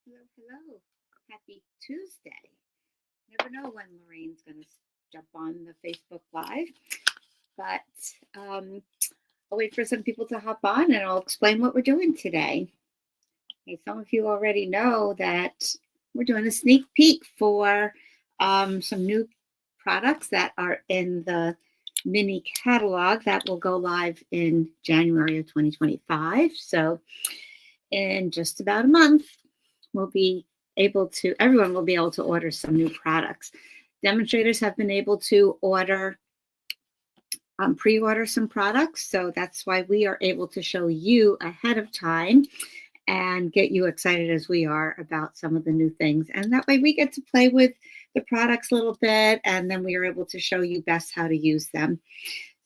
Hello, hello. Happy Tuesday. Never know when Lorraine's going to jump on the Facebook Live, but I'll wait for some people to hop on and I'll explain what we're doing today. Okay, some of you already know that we're doing a sneak peek for some new products that are in the mini catalog that will go live in January of 2025. So, in just about a month, everyone will be able to order some new products. Demonstrators have been able to pre-order some products. So that's why we are able to show you ahead of time and get you excited as we are about some of the new things. And that way we get to play with the products a little bit, and then we are able to show you best how to use them.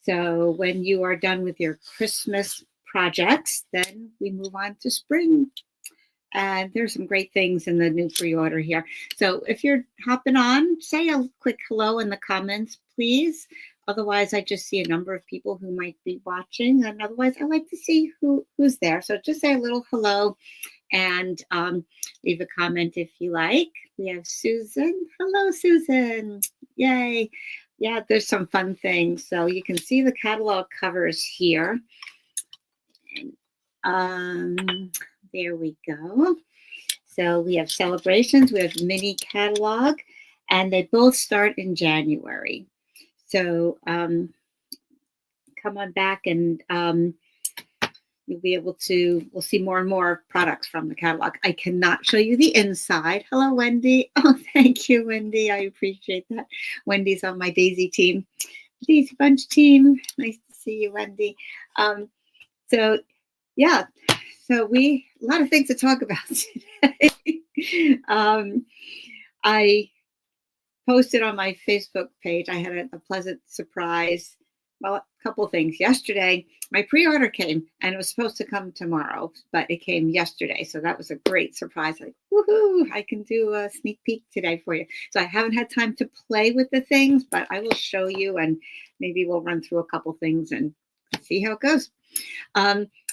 So when you are done with your Christmas projects, then we move on to spring. And there's some great things in the new pre-order here. So if you're hopping on, say a quick hello in the comments, please. Otherwise, I just see a number of people who might be watching. And otherwise, I like to see who's there. So just say a little hello and leave a comment if you like. We have Susan. Hello, Susan. Yay. Yeah, there's some fun things. So you can see the catalog covers here. And, there we go. So we have celebrations, we have mini catalog, and they both start in January. So come on back and you'll be able to, we'll see more and more products from the catalog. I cannot show you the inside. Hello, Wendy. Oh, thank you, Wendy. I appreciate that. Wendy's on my Daisy team. Daisy Bunch team. Nice to see you, Wendy. So yeah. So a lot of things to talk about today. I posted on my Facebook page, I had a pleasant surprise. Well, a couple of things. Yesterday, my pre-order came, and it was supposed to come tomorrow, but it came yesterday. So that was a great surprise. Like, woohoo, I can do a sneak peek today for you. So I haven't had time to play with the things, but I will show you, and maybe we'll run through a couple things and see how it goes.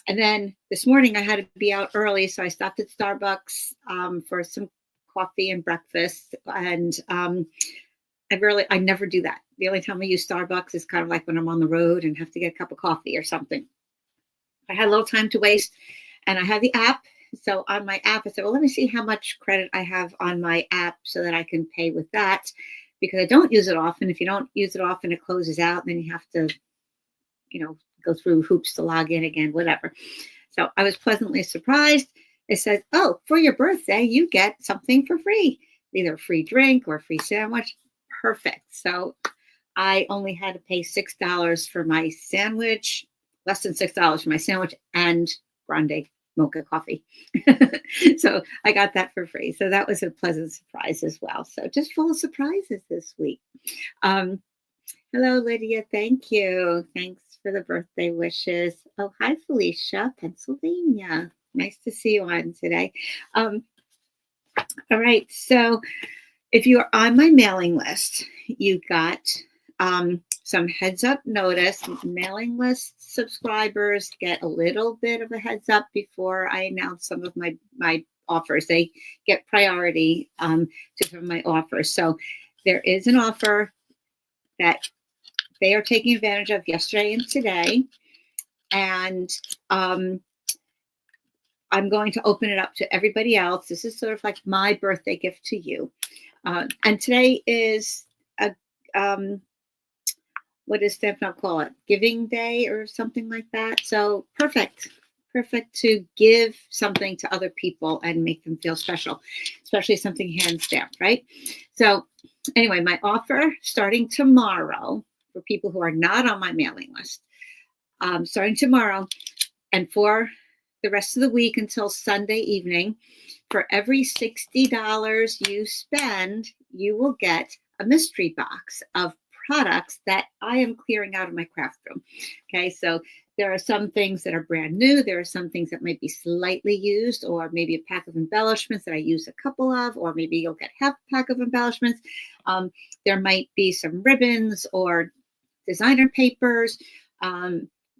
And then this morning I had to be out early, so I stopped at Starbucks for some coffee and breakfast. And I never do that. The only time I use Starbucks is kind of like when I'm on the road and have to get a cup of coffee or something. I had a little time to waste, and I had the app. So on my app, I said, well, let me see how much credit I have on my app so that I can pay with that, because I don't use it often. If you don't use it often, it closes out, and then you have to, go through hoops to log in again, whatever. So I was pleasantly surprised. It says, oh, for your birthday, you get something for free, either a free drink or a free sandwich. Perfect. So I only had to pay $6 for my sandwich, less than $6 for my sandwich and grande mocha coffee. So I got that for free. So that was a pleasant surprise as well. So just full of surprises this week. Hello, Lydia. Thank you. Thanks for the birthday wishes. Oh, hi, Felicia, Pennsylvania. Nice to see you on today. All right. So if you're on my mailing list, you got some heads up notice. Mailing list subscribers get a little bit of a heads up before I announce some of my offers. They get priority to some of my offers. So there is an offer that they are taking advantage of yesterday and today. And I'm going to open it up to everybody else. This is sort of like my birthday gift to you. And today is what does Stefan call it? Giving Day or something like that. So perfect to give something to other people and make them feel special, especially something hand stamped, right? So anyway, my offer starting tomorrow for people who are not on my mailing list, starting tomorrow and for the rest of the week until Sunday evening, for every $60 you spend, you will get a mystery box of products that I am clearing out of my craft room. Okay, so there are some things that are brand new. There are some things that might be slightly used, or maybe a pack of embellishments that I use a couple of, or maybe you'll get half a pack of embellishments. There might be some ribbons or designer papers,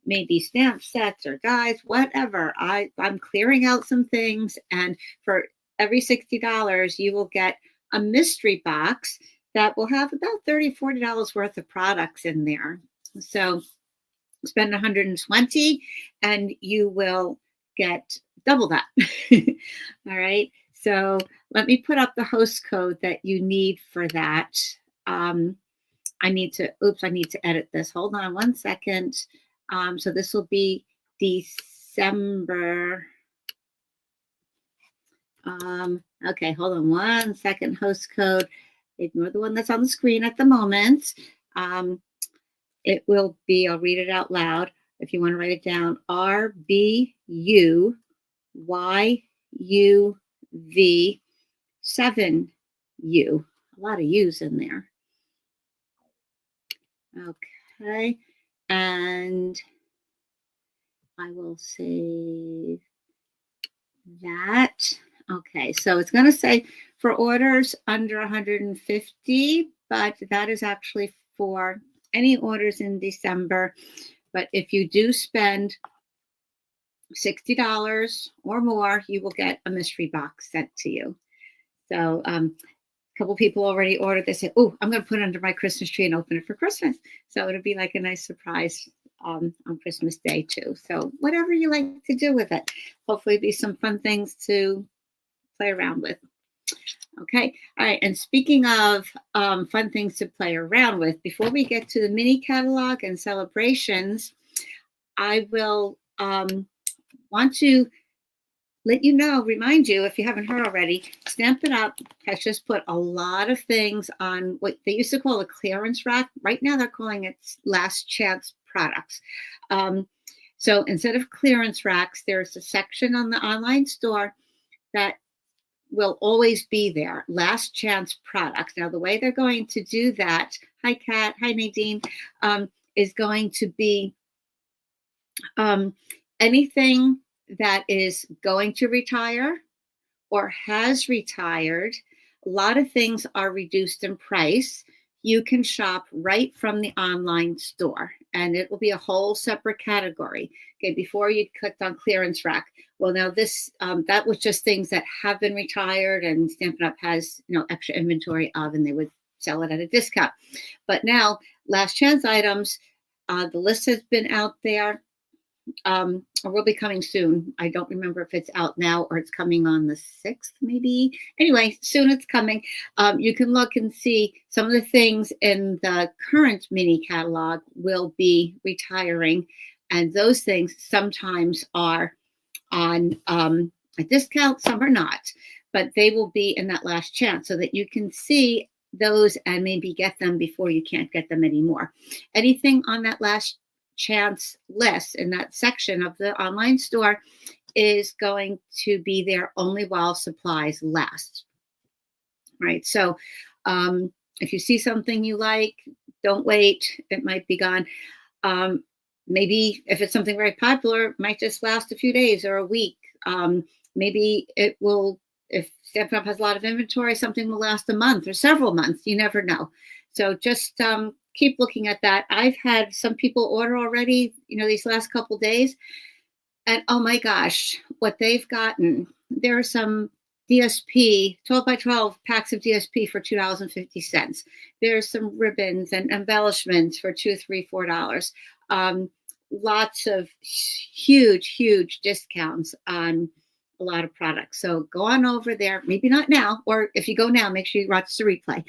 maybe stamp sets or dies, whatever. I'm clearing out some things, and for every $60, you will get a mystery box that will have about $30, $40 worth of products in there. So spend 120 and you will get double that. All right. So let me put up the host code that you need for that. I need to edit this. Hold on one second. So this will be December. Okay, hold on one second. Host code. Ignore the one that's on the screen at the moment. It will be, I'll read it out loud. If you want to write it down, RBUYUV7U. A lot of U's in there. Okay, and I will save that. Okay, so it's going to say for orders under 150, but that is actually for any orders in December. But if you do spend $60 or more, you will get a mystery box sent to you. So a couple people already ordered. They said, oh, I'm going to put it under my Christmas tree and open it for Christmas. So it'll be like a nice surprise on Christmas Day too. So whatever you like to do with it. Hopefully be some fun things to play around with. Okay. All right. And speaking of fun things to play around with, before we get to the mini catalog and celebrations, I will want to let you know, remind you, if you haven't heard already, Stamp It Up has just put a lot of things on what they used to call a clearance rack. Right now, they're calling it last chance products. So instead of clearance racks, there's a section on the online store that will always be there, last chance products. Now, the way they're going to do that, hi, Kat, hi, Nadine, is going to be anything that is going to retire or has retired. A lot of things are reduced in price. You can shop right from the online store, and it will be a whole separate category. Okay, before you clicked on clearance rack. Well, now this that was just things that have been retired, and Stampin' Up has extra inventory of, and they would sell it at a discount. But now, last chance items, the list has been out there. Or will be coming soon. I don't remember if it's out now or it's coming on the 6th, maybe. Anyway, soon it's coming. You can look and see some of the things in the current mini catalog will be retiring. And those things sometimes are on a discount, some are not. But they will be in that last chance so that you can see those and maybe get them before you can't get them anymore. Anything on that last chance list in that section of the online store is going to be there only while supplies last. Right. So if you see something you like, don't wait. It might be gone. Maybe if it's something very popular, it might just last a few days or a week. Maybe it will, if Stampin' Up has a lot of inventory, something will last a month or several months. You never know. So just keep looking at that. I've had some people order already, these last couple days. And oh my gosh, what they've gotten. There are some DSP, 12 by 12 packs of DSP for $2.50. There's some ribbons and embellishments for $2, $3, $4. Lots of huge discounts on a lot of products. So go on over there, maybe not now, or if you go now, make sure you watch the replay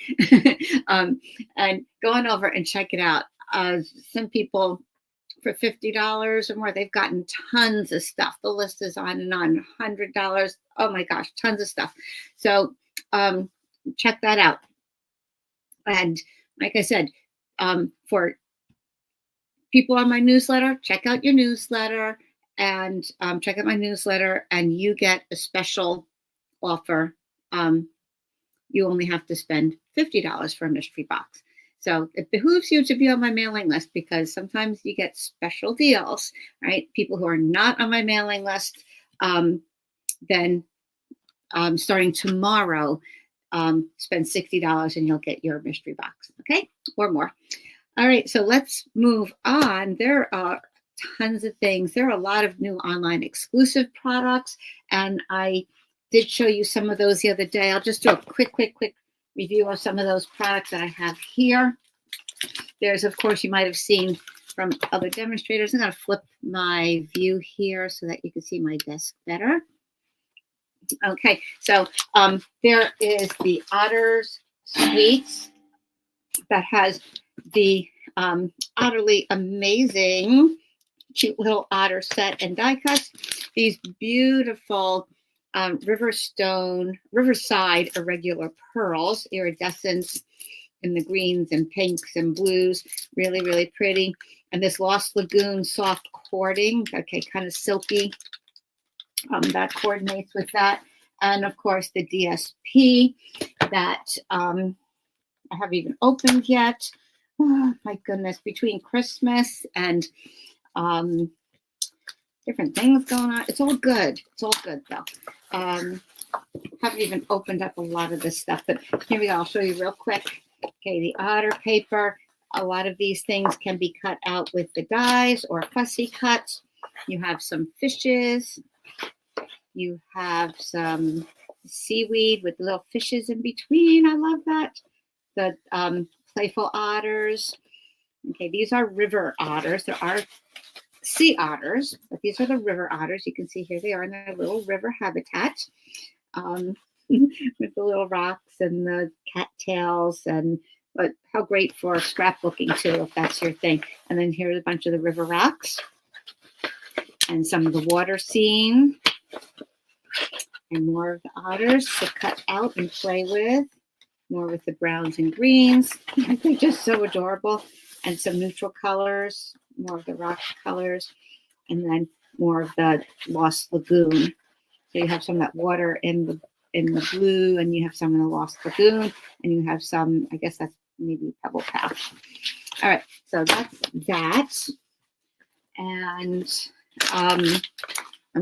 and go on over and check it out. Some people for $50 or more, they've gotten tons of stuff. The list is on and on, $100. Oh my gosh, tons of stuff. So check that out. And like I said, for people on my newsletter, check out your newsletter. And check out my newsletter, and you get a special offer. You only have to spend $50 for a mystery box. So it behooves you to be on my mailing list because sometimes you get special deals, right? People who are not on my mailing list, then starting tomorrow, spend $60 and you'll get your mystery box, okay? Or more. All right, so let's move on. There are tons of things. There are a lot of new online exclusive products, and I did show you some of those the other day. I'll just do a quick review of some of those products that I have here. There's, of course, you might have seen from other demonstrators. I'm going to flip my view here so that you can see my desk better. Okay, so there is the Otters Sweets that has the utterly amazing cute little otter set and die cuts. These beautiful Riverside irregular pearls, iridescent in the greens and pinks and blues, really, really pretty. And this Lost Lagoon soft cording, okay, kind of silky. That coordinates with that. And of course, the DSP that I haven't even opened yet. Oh, my goodness, between Christmas and different things going on. It's all good. It's all good, though. Haven't even opened up a lot of this stuff, but here we go. I'll show you real quick. Okay, the otter paper. A lot of these things can be cut out with the dies or fussy cuts. You have some fishes. You have some seaweed with little fishes in between. I love that. The playful otters. Okay, these are river otters. There are sea otters, but these are the river otters. You can see here they are in their little river habitat with the little rocks and the cattails, and but how great for scrapbooking too, if that's your thing. And then here's a bunch of the river rocks and some of the water scene and more of the otters to cut out and play with. More with the browns and greens. They're just so adorable. And some neutral colors, more of the rock colors, and then more of the Lost Lagoon. So you have some of that water in the blue, and you have some in the Lost Lagoon, and you have some, I guess that's maybe Pebble Path. All right, so that's that. And I'm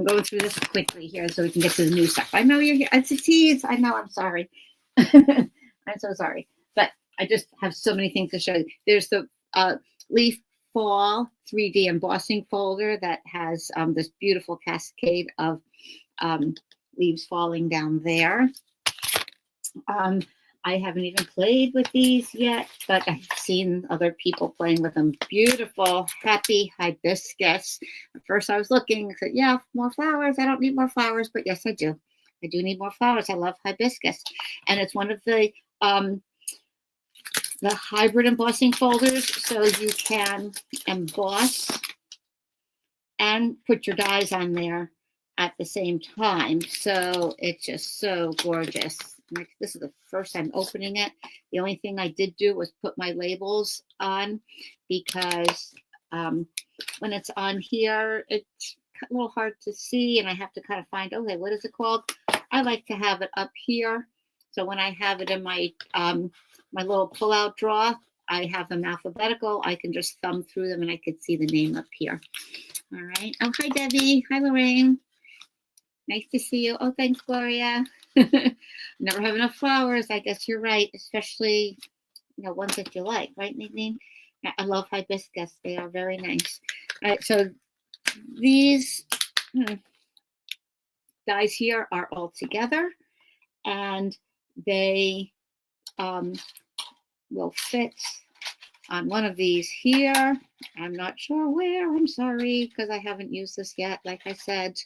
going through this quickly here so we can get to the new stuff. I know you're here. It's a tease. I know. I'm sorry. I'm so sorry. But I just have so many things to show you. There's the Leaf Fall 3D embossing folder that has this beautiful cascade of leaves falling down there. I haven't even played with these yet, but I've seen other people playing with them. Beautiful, happy hibiscus. At first I was looking, I said, yeah, more flowers. I don't need more flowers, but yes, I do. I do need more flowers. I love hibiscus. And it's one of the hybrid embossing folders, so you can emboss and put your dies on there at the same time. So it's just so gorgeous. Like, this is the first time opening it. The only thing I did do was put my labels on, because when it's on here, it's a little hard to see, and I have to kind of find, okay, what is it called? I like to have it up here. So when I have it in my my little pull-out drawer, I have them alphabetical. I can just thumb through them, and I can see the name up here. All right. Oh, hi, Debbie. Hi, Lorraine. Nice to see you. Oh, thanks, Gloria. Never have enough flowers. I guess you're right, especially, you know, ones that you like, right, Nadine? I love hibiscus. They are very nice. All right, so these dies here are all together, and they will fit on one of these here. I'm not sure where. I'm sorry, because I haven't used this yet, like I said.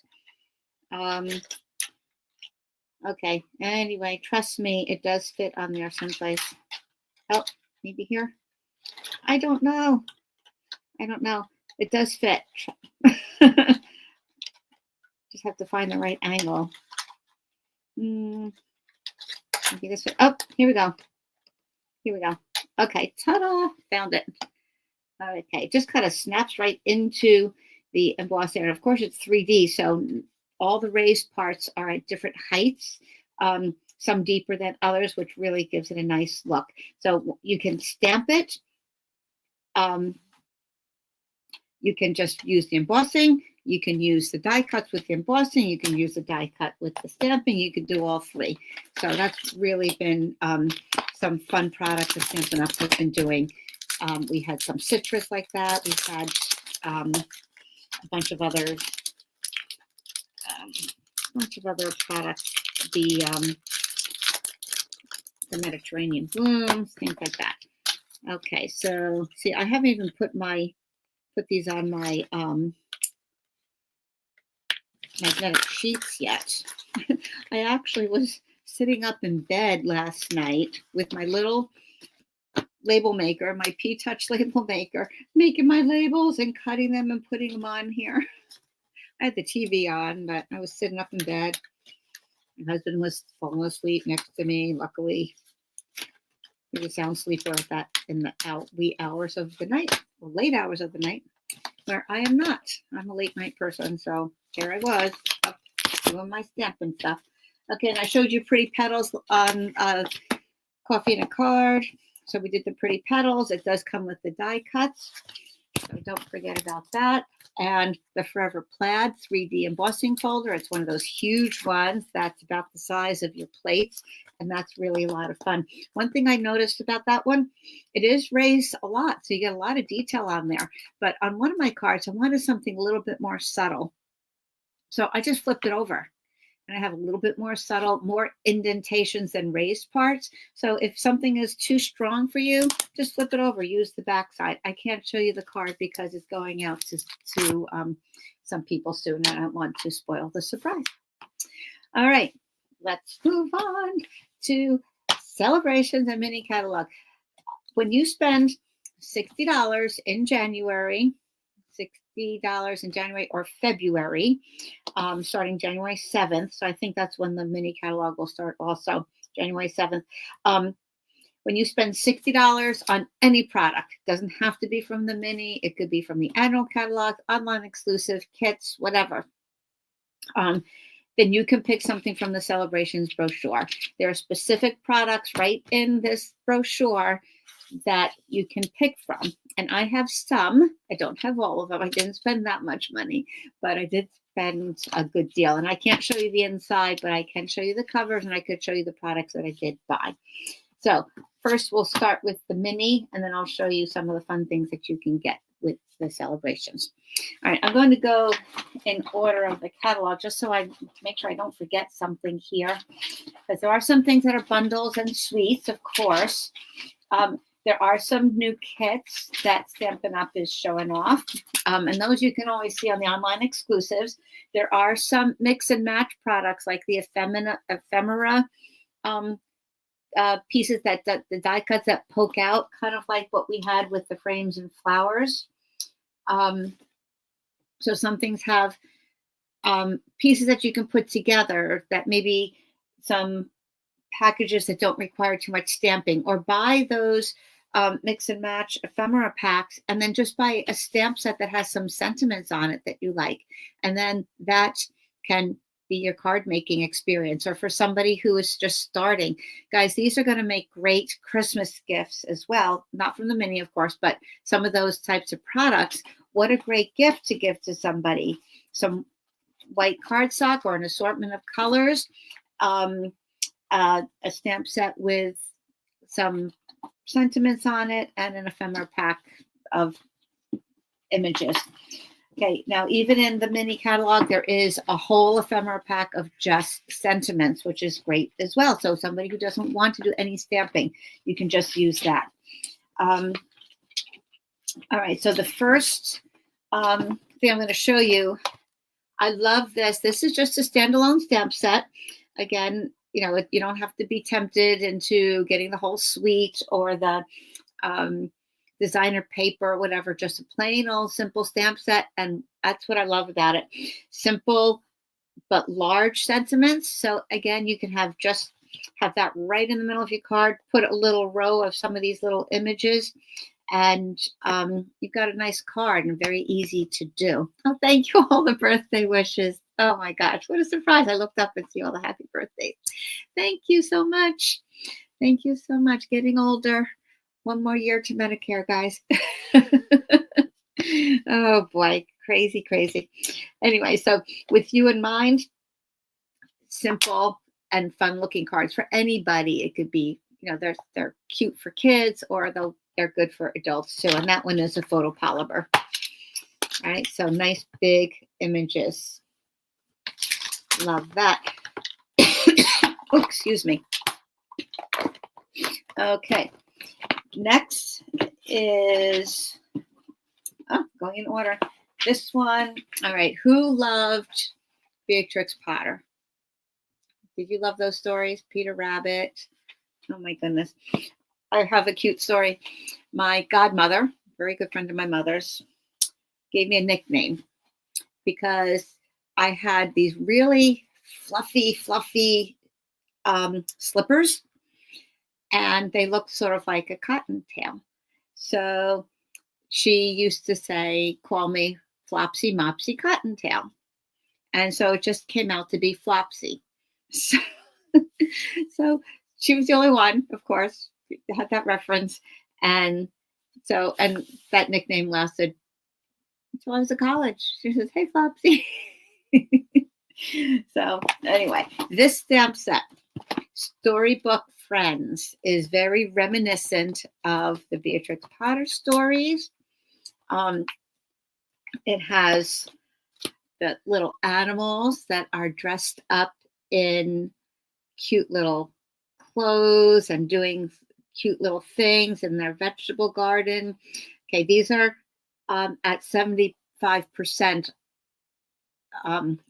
Okay, anyway, trust me, it does fit on there someplace. Oh, maybe here? I don't know. I don't know. It does fit. Just have to find the right angle. Maybe this way. Oh, here we go. Here we go. Okay, ta-da, found it. Okay, just kind of snaps right into the embossing. And of course, it's 3D, so all the raised parts are at different heights, some deeper than others, which really gives it a nice look. So you can stamp it. You can just use the embossing. You can use the die cuts with the embossing. You can use the die cut with the stamping. You can do all three. So that's really been some fun products that Stampin' Up! Has been doing. We had some citrus like that. We've had a bunch of other products the Mediterranean blooms, things like that. Okay, so see, I haven't even put these on my magnetic sheets yet. I actually was sitting up in bed last night with my little label maker, my P-Touch label maker, making my labels and cutting them and putting them on here. I had the TV on, but I was sitting up in bed. My husband was falling asleep next to me. Luckily, he was a sound sleeper at that in the wee hours of the night, or late hours of the night, where I am not. I'm a late night person, so here I was up doing my stamping stuff. Okay, and I showed you pretty petals on Coffee and a Card. So we did the pretty petals. It does come with the die cuts, so don't forget about that. And the Forever Plaid 3D embossing folder. It's one of those huge ones that's about the size of your plates, and that's really a lot of fun. One thing I noticed about that one, it is raised a lot, so you get a lot of detail on there. But on one of my cards, I wanted something a little bit more subtle. So I just flipped it over. And I have a little bit more subtle, more indentations than raised parts. So if something is too strong for you, just flip it over. Use the back side. I can't show you the card because it's going out to some people soon. And I don't want to spoil the surprise. All right, let's move on to celebrations and mini catalog. When you spend $60 in January, $60 in January or February, starting January 7th. So I think that's when the mini catalog will start also, January 7th. When you spend $60 on any product, doesn't have to be from the mini, it could be from the annual catalog, online exclusive, kits, whatever. Then you can pick something from the Celebrations brochure. There are specific products right in this brochure that you can pick from. And I have some. I don't have all of them. I didn't spend that much money, but I did spend a good deal. And I can't show you the inside, but I can show you the covers, and I could show you the products that I did buy. So first we'll start with the mini, and then I'll show you some of the fun things that you can get with the Celebrations. All right, I'm going to go in order of the catalog just so I make sure I don't forget something here, because there are some things that are bundles and suites, of course. There are some new kits that Stampin' Up! Is showing off, and those you can always see on the online exclusives. There are some mix and match products like the ephemera pieces that the die cuts that poke out, kind of like what we had with the frames and flowers. So some things have pieces that you can put together that maybe some packages that don't require too much stamping, or buy those mix and match ephemera packs and then just buy a stamp set that has some sentiments on it that you like. And then that can be your card making experience, or for somebody who is just starting. Guys, these are going to make great Christmas gifts as well. Not from the mini, of course, but some of those types of products. What a great gift to give to somebody. Some white cardstock or an assortment of colors. A stamp set with some sentiments on it, and an ephemera pack of images. Okay, now even in the mini catalog, there is a whole ephemera pack of just sentiments, which is great as well. So somebody who doesn't want to do any stamping, you can just use that. All right, so the first thing I'm going to show you, I love this. This is just a standalone stamp set. Again, you know, you don't have to be tempted into getting the whole suite or the designer paper or whatever, just a plain old simple stamp set. And that's what I love about it. Simple, but large sentiments. So again, you can have that right in the middle of your card, put a little row of some of these little images, and you've got a nice card and very easy to do. Oh, thank you, all the birthday wishes. Oh my gosh, what a surprise. I looked up and see all the happy birthdays. Thank you so much. Thank you so much. Getting older. One more year to Medicare, guys. Oh boy, crazy, crazy. Anyway, so with you in mind, simple and fun looking cards for anybody. It could be, you know, they're cute for kids, or they're good for adults too. And that one is a photopolymer. All right, so nice big images. Love that. Oh, excuse me. Okay. Next is, going in order. This one. All right. Who loved Beatrix Potter? Did you love those stories? Peter Rabbit. Oh my goodness. I have a cute story. My godmother, very good friend of my mother's, gave me a nickname because I had these really fluffy slippers, and they looked sort of like a cottontail. So she used to say, call me Flopsy Mopsy Cottontail. And so it just came out to be Flopsy. So, so she was the only one, of course, had that reference. And that nickname lasted until I was at college. She says, hey, Flopsy. So anyway, this stamp set, Storybook Friends, is very reminiscent of the Beatrix Potter stories. It has the little animals that are dressed up in cute little clothes and doing cute little things in their vegetable garden. Okay, these are at 75%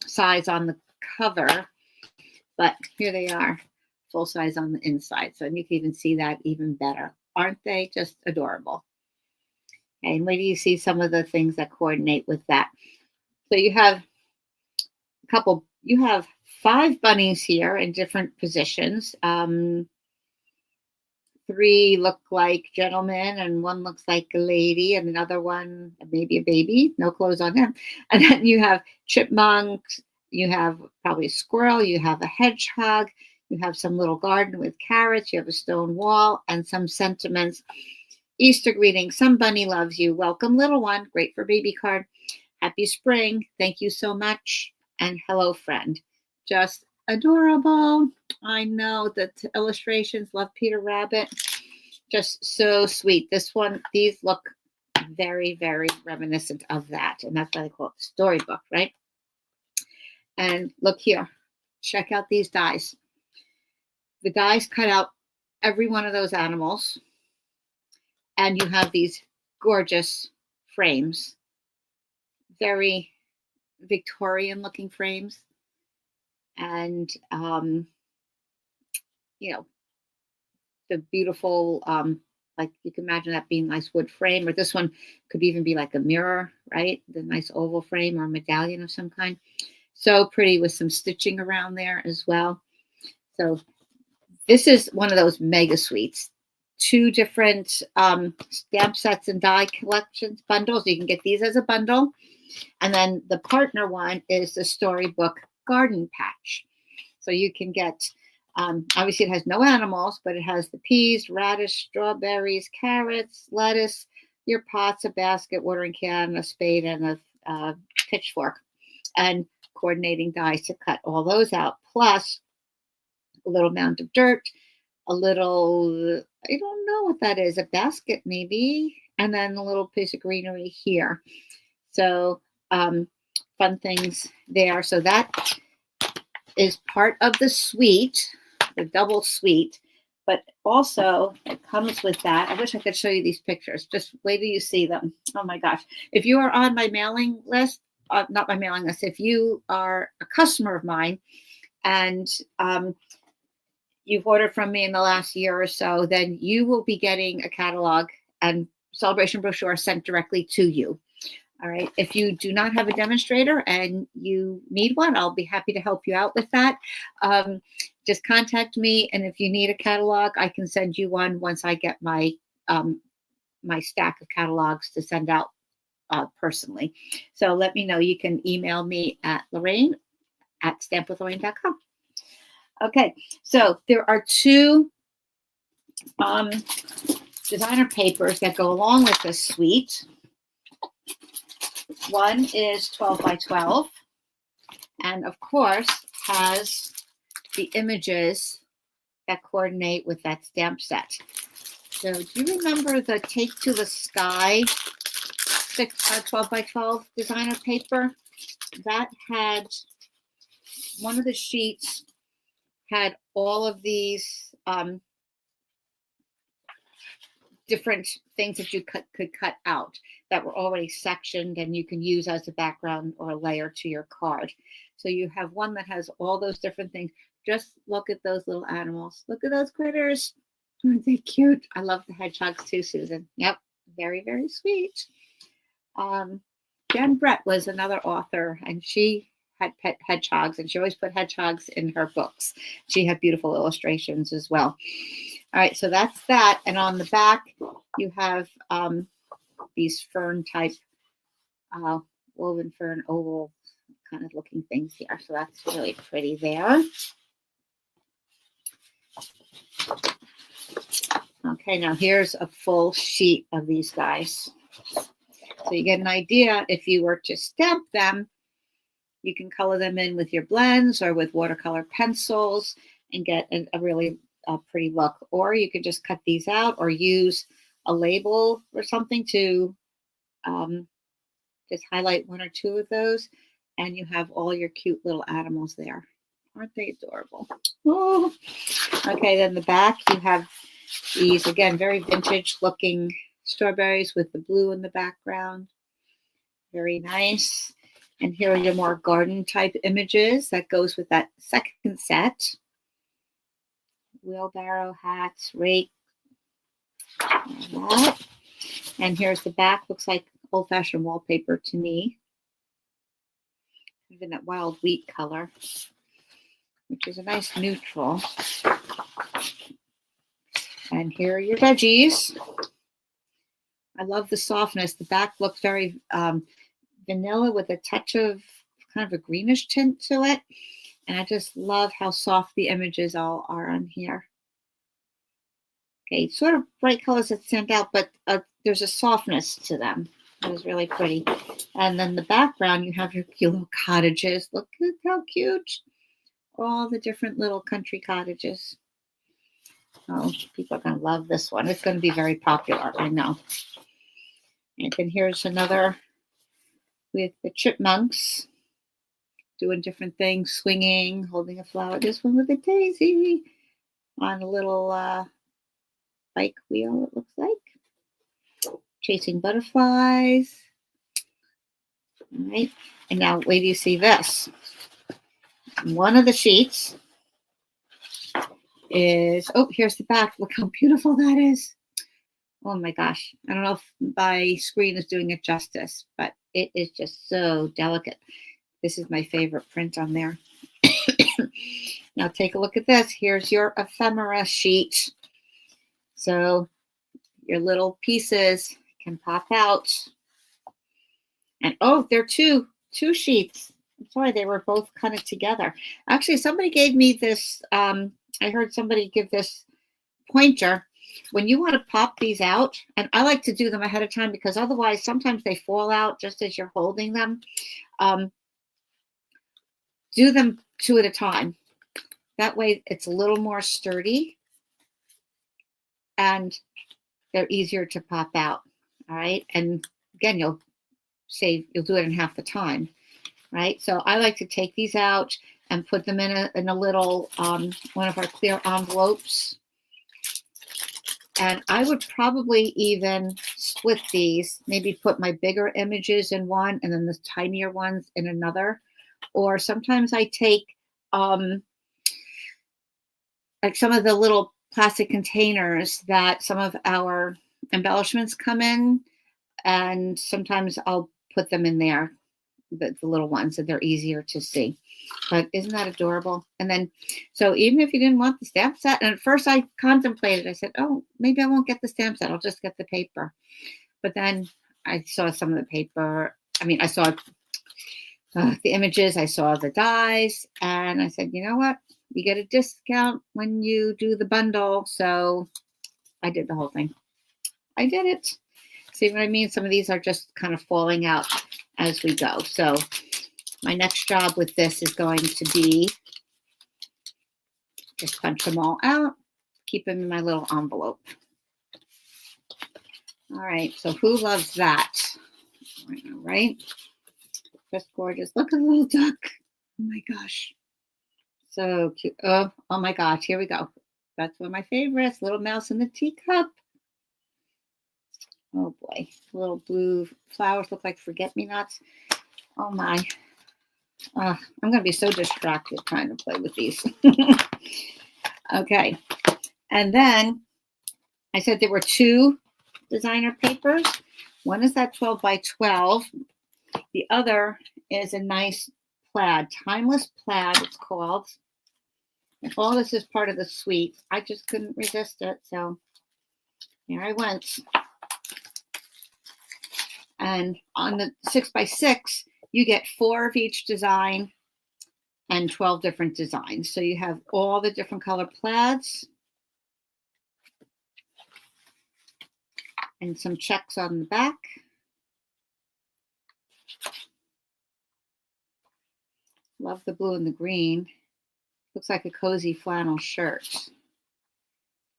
size on the cover, but here they are, full size on the inside. So you can even see that even better. Aren't they just adorable? Okay, and wait till you see some of the things that coordinate with that. So you have you have 5 bunnies here in different positions. 3 look like gentlemen, and 1 looks like a lady, and another one maybe a baby, no clothes on him. And then you have chipmunks, you have probably a squirrel, you have a hedgehog, you have some little garden with carrots, you have a stone wall, and some sentiments. Easter greeting, some bunny loves you. Welcome, little one. Great for baby card. Happy spring. Thank you so much. And hello, friend. Just adorable. I know that illustrations, love Peter Rabbit. Just so sweet. These look very, very reminiscent of that. And that's why they call it Storybook, right? And look here. Check out these dies. The dies cut out every one of those animals. And you have these gorgeous frames. Very Victorian looking frames. And, the beautiful, like you can imagine that being a nice wood frame, or this one could even be like a mirror, right? The nice oval frame or a medallion of some kind. So pretty with some stitching around there as well. So this is one of those mega suites. 2 different stamp sets and die collections bundles. You can get these as a bundle. And then the partner one is the Storybook Garden Patch. So you can get, obviously it has no animals, but it has the peas, radish, strawberries, carrots, lettuce, your pots, a basket, watering can, a spade, and a pitchfork. And coordinating dies to cut all those out. Plus a little mound of dirt, a little, I don't know what that is, a basket maybe, and then a little piece of greenery here. So fun things there. So that is part of the suite, the double suite, but also it comes with that. I wish I could show you these pictures. Just wait till you see them. Oh my gosh. If you are on my mailing list, not my mailing list, if you are a customer of mine and you've ordered from me in the last year or so, then you will be getting a catalog and celebration brochure sent directly to you. All right. If you do not have a demonstrator and you need one, I'll be happy to help you out with that. Just contact me. And if you need a catalog, I can send you one once I get my my stack of catalogs to send out personally. So let me know. You can email me at Lorraine@stampwithlorraine.com. Okay, so there are 2 designer papers that go along with this suite. One is 12 by 12, and of course has the images that coordinate with that stamp set. So do you remember the Take to the Sky 12 by 12 designer paper? That had one of the sheets had all of these different things that you could cut out that were already sectioned and you can use as a background or a layer to your card. So you have one that has all those different things. Just look at those little animals. Look at those critters. Aren't they cute? I love the hedgehogs too, Susan. Yep, very, very sweet. Jen Brett was another author, and she had pet hedgehogs, and she always put hedgehogs in her books. She had beautiful illustrations as well. All right, so that's that. And on the back, you have these fern type woven fern oval kind of looking things here. So that's really pretty there. Okay, now here's a full sheet of these guys. So you get an idea. If you were to stamp them, you can color them in with your blends or with watercolor pencils and get a really pretty look. Or you could just cut these out or use a label or something to just highlight one or two of those, and you have all your cute little animals there. Aren't they adorable? Oh, okay. Then the back, you have these, again, very vintage looking strawberries with the blue in the background. Very nice. And here are your more garden type images that goes with that second set. Wheelbarrow, hats, rake. That. And here's the back. Looks like old-fashioned wallpaper to me. Even that wild wheat color, which is a nice neutral. And here are your veggies. I love the softness. The back looks very vanilla with a touch of kind of a greenish tint to it. And I just love how soft the images all are on here. Okay, sort of bright colors that stand out, but there's a softness to them. It was really pretty. And then the background, you have your cute little cottages. Look at how cute. All the different little country cottages. Oh, people are going to love this one. It's going to be very popular, I know. And then here's another with the chipmunks doing different things, swinging, holding a flower. This one with a daisy on a little bike wheel, it looks like. Chasing butterflies. All right. And now wait till you see this. One of the sheets is, oh, here's the back. Look how beautiful that is. Oh my gosh. I don't know if my screen is doing it justice, but it is just so delicate. This is my favorite print on there. Now take a look at this. Here's your ephemera sheet. So your little pieces can pop out. And oh, they're two sheets. I'm sorry, they were both kind of together. Actually, somebody gave me this. I heard somebody give this pointer. When you want to pop these out, and I like to do them ahead of time because otherwise sometimes they fall out just as you're holding them. Do them two at a time. That way it's a little more sturdy and they're easier to pop out. All right. And again, you'll do it in half the time. Right. So I like to take these out and put them in a little one of our clear envelopes. And I would probably even split these, maybe put my bigger images in one and then the tinier ones in another. Or sometimes I take like some of the little plastic containers that some of our embellishments come in, and sometimes I'll put them in there, the little ones, and they're easier to see. But isn't that adorable? And then, so even if you didn't want the stamp set, and at first I contemplated, I said, oh, maybe I won't get the stamp set. I'll just get the paper. But then I saw some of the paper. I mean, I saw the images, I saw the dies, and I said, you know what? You get a discount when you do the bundle. So I did the whole thing. I did it. See what I mean? Some of these are just kind of falling out as we go. So my next job with this is going to be just punch them all out, keep them in my little envelope. All right, so who loves that? All right, just gorgeous. Look at the little duck. Oh my gosh, So cute. Oh my gosh, here we go. That's one of my favorites. Little mouse in the teacup. Oh boy, little blue flowers look like forget-me-nots. Oh my. I'm going to be so distracted trying to play with these. Okay. And then I said there were two designer papers. One is that 12 by 12. The other is a nice plaid, timeless plaid it's called. And all this is part of the suite. I just couldn't resist it. So here I went. And on the 6 by 6, you get 4 of each design and 12 different designs. So you have all the different color plaids and some checks on the back. Love the blue and the green. Looks like a cozy flannel shirt.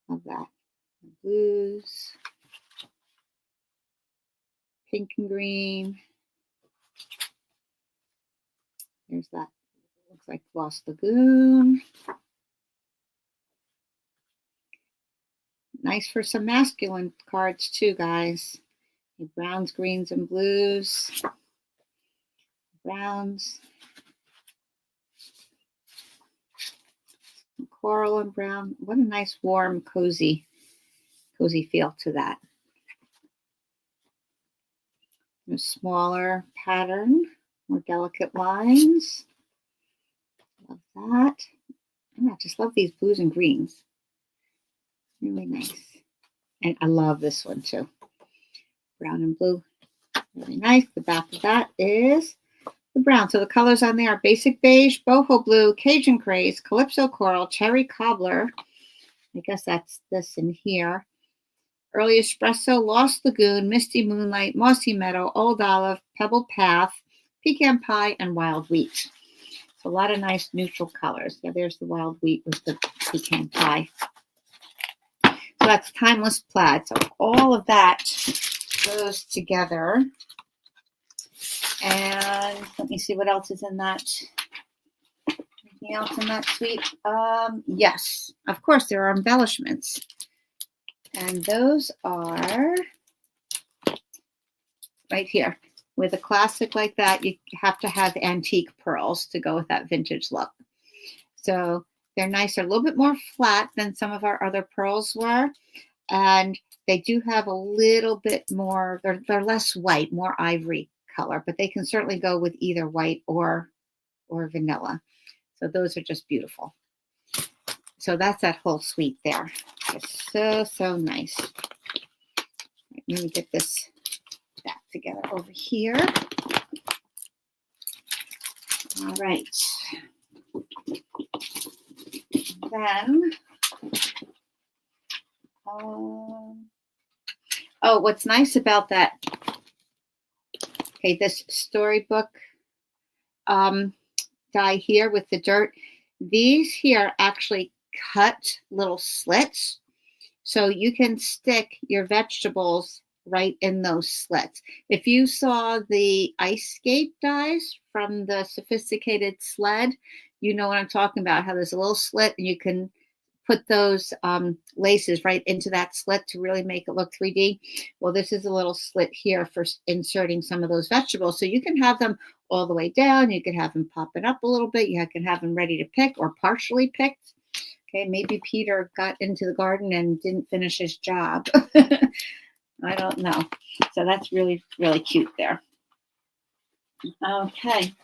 Love that. The blues. Pink and green. There's that. Looks like Lost Lagoon. Nice for some masculine cards too, guys. Browns, greens, and blues. Browns. Coral and brown. What a nice, warm, cozy feel to that. A smaller pattern, more delicate lines. Love that. And I just love these blues and greens. Really nice. And I love this one too. Brown and blue. Really nice. The back of that is the brown. So the colors on there are basic beige, boho blue, Cajun craze, calypso coral, cherry cobbler. I guess that's this in here. Early espresso, Lost Lagoon, misty moonlight, mossy meadow, old olive, pebble path, pecan pie, and wild wheat. So a lot of nice neutral colors. Yeah, there's the wild wheat with the pecan pie. So that's timeless plaid. So all of that goes together. And let me see what else is in that. Anything else in that suite? Yes, of course, there are embellishments. And those are right here. With a classic like that, you have to have antique pearls to go with that vintage look. So they're nice. They're a little bit more flat than some of our other pearls were. And they do have a little bit more, they're less white, more ivory color, but they can certainly go with either white or vanilla. So those are just beautiful. So that's that whole suite there. It's so nice. Let me get this back together over here. All right. Then, oh, what's nice about that? Okay, this Storybook die here with the dirt. These here actually cut little slits, so you can stick your vegetables right in those slits. If you saw the ice skate dies from the Sophisticated Sled, you know what I'm talking about, how there's a little slit and you can put those laces right into that slit to really make it look 3D. Well, this is a little slit here for inserting some of those vegetables. So you can have them all the way down. You can have them popping up a little bit. You can have them ready to pick or partially picked. Okay, maybe Peter got into the garden and didn't finish his job. I don't know. So that's really, really cute there. Okay,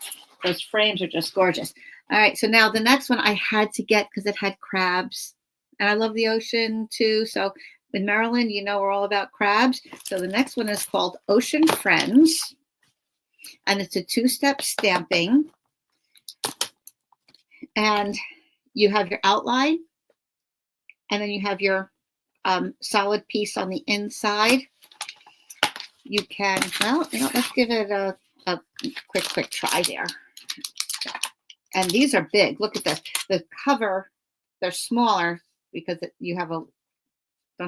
those frames are just gorgeous. All right, so now the next one I had to get because it had crabs. And I love the ocean too. So in Maryland, you know, we're all about crabs. So the next one is called Ocean Friends. And it's a 2-step stamping. And you have your outline. And then you have your solid piece on the inside. You can, well, you know, let's give it a quick try there. And these are big. Look at this. The cover, they're smaller because you don't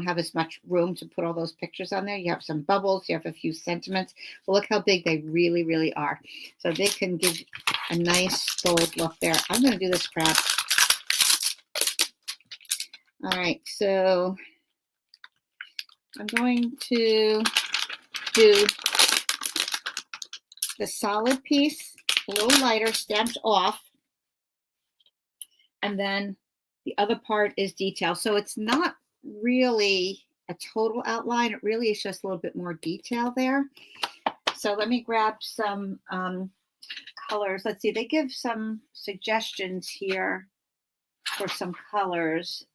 have as much room to put all those pictures on there. You have some bubbles. You have a few sentiments. But look how big they really, really are. So they can give a nice bold look there. I'm going to do this crab. All right, so I'm going to do the solid piece, a little lighter, stamped off. And then the other part is detail. So it's not really a total outline. It really is just a little bit more detail there. So let me grab some colors. Let's see, they give some suggestions here for some colors.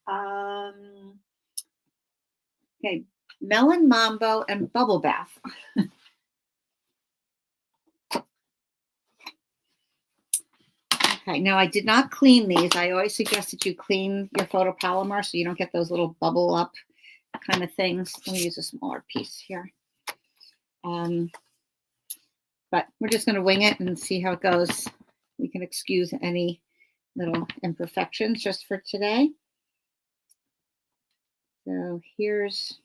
Okay, Melon Mambo and Bubble Bath. Okay, now I did not clean these. I always suggest that you clean your photopolymer so you don't get those little bubble up kind of things. Let me use a smaller piece here. But we're just going to wing it and see how it goes. We can excuse any little imperfections just for today. So here's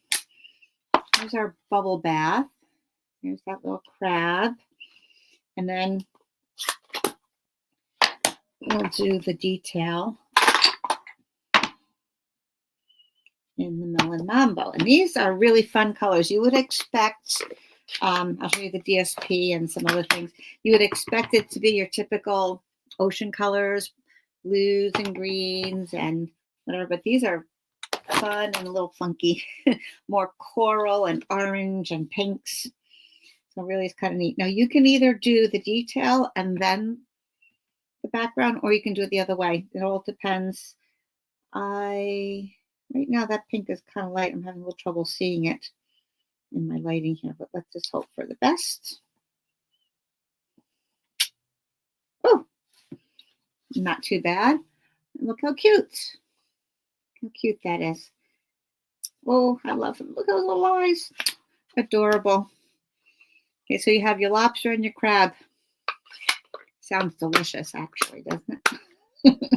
our bubble bath. Here's that little crab. And then we'll do the detail in the Melon Mambo. And these are really fun colors. You would expect, I'll show you the DSP and some other things. You would expect it to be your typical ocean colors, blues and greens and whatever, but these are fun and a little funky, more coral and orange and pinks. So really it's kind of neat. Now you can either do the detail and then the background, or you can do it the other way. It all depends. Right now that pink is kind of light. I'm having a little trouble seeing it in my lighting here, but let's just hope for the best. Oh, not too bad. Look how cute. How cute that is. Oh, I love them. Look at those little eyes. Adorable. Okay, so you have your lobster and your crab. Sounds delicious, actually, doesn't it?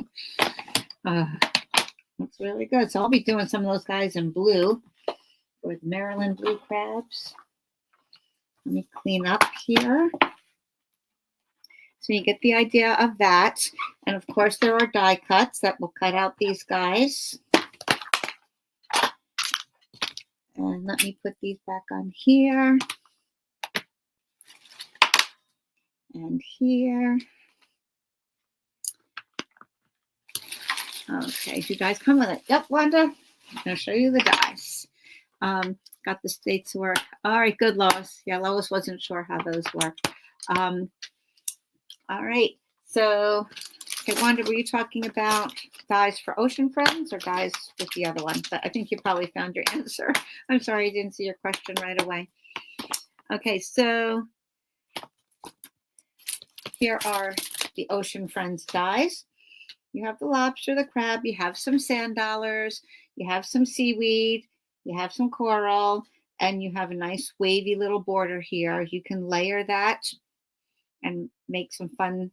Looks really good. So I'll be doing some of those guys in blue with Maryland blue crabs. Let me clean up here. So you get the idea of that. And of course, there are die cuts that will cut out these guys. And let me put these back on here. And here. Okay, you guys come with it. Yep, Wanda. I'm going to show you the dies. Got the states work. All right, good, Lois. Yeah, Lois wasn't sure how those work. All right, so, okay, Wanda, were you talking about dies for Ocean Friends or dies with the other one? But I think you probably found your answer. I'm sorry I didn't see your question right away. Okay, so here are the Ocean Friends dies. You have the lobster, the crab, you have some sand dollars, you have some seaweed, you have some coral, and you have a nice wavy little border here. You can layer that and make some fun,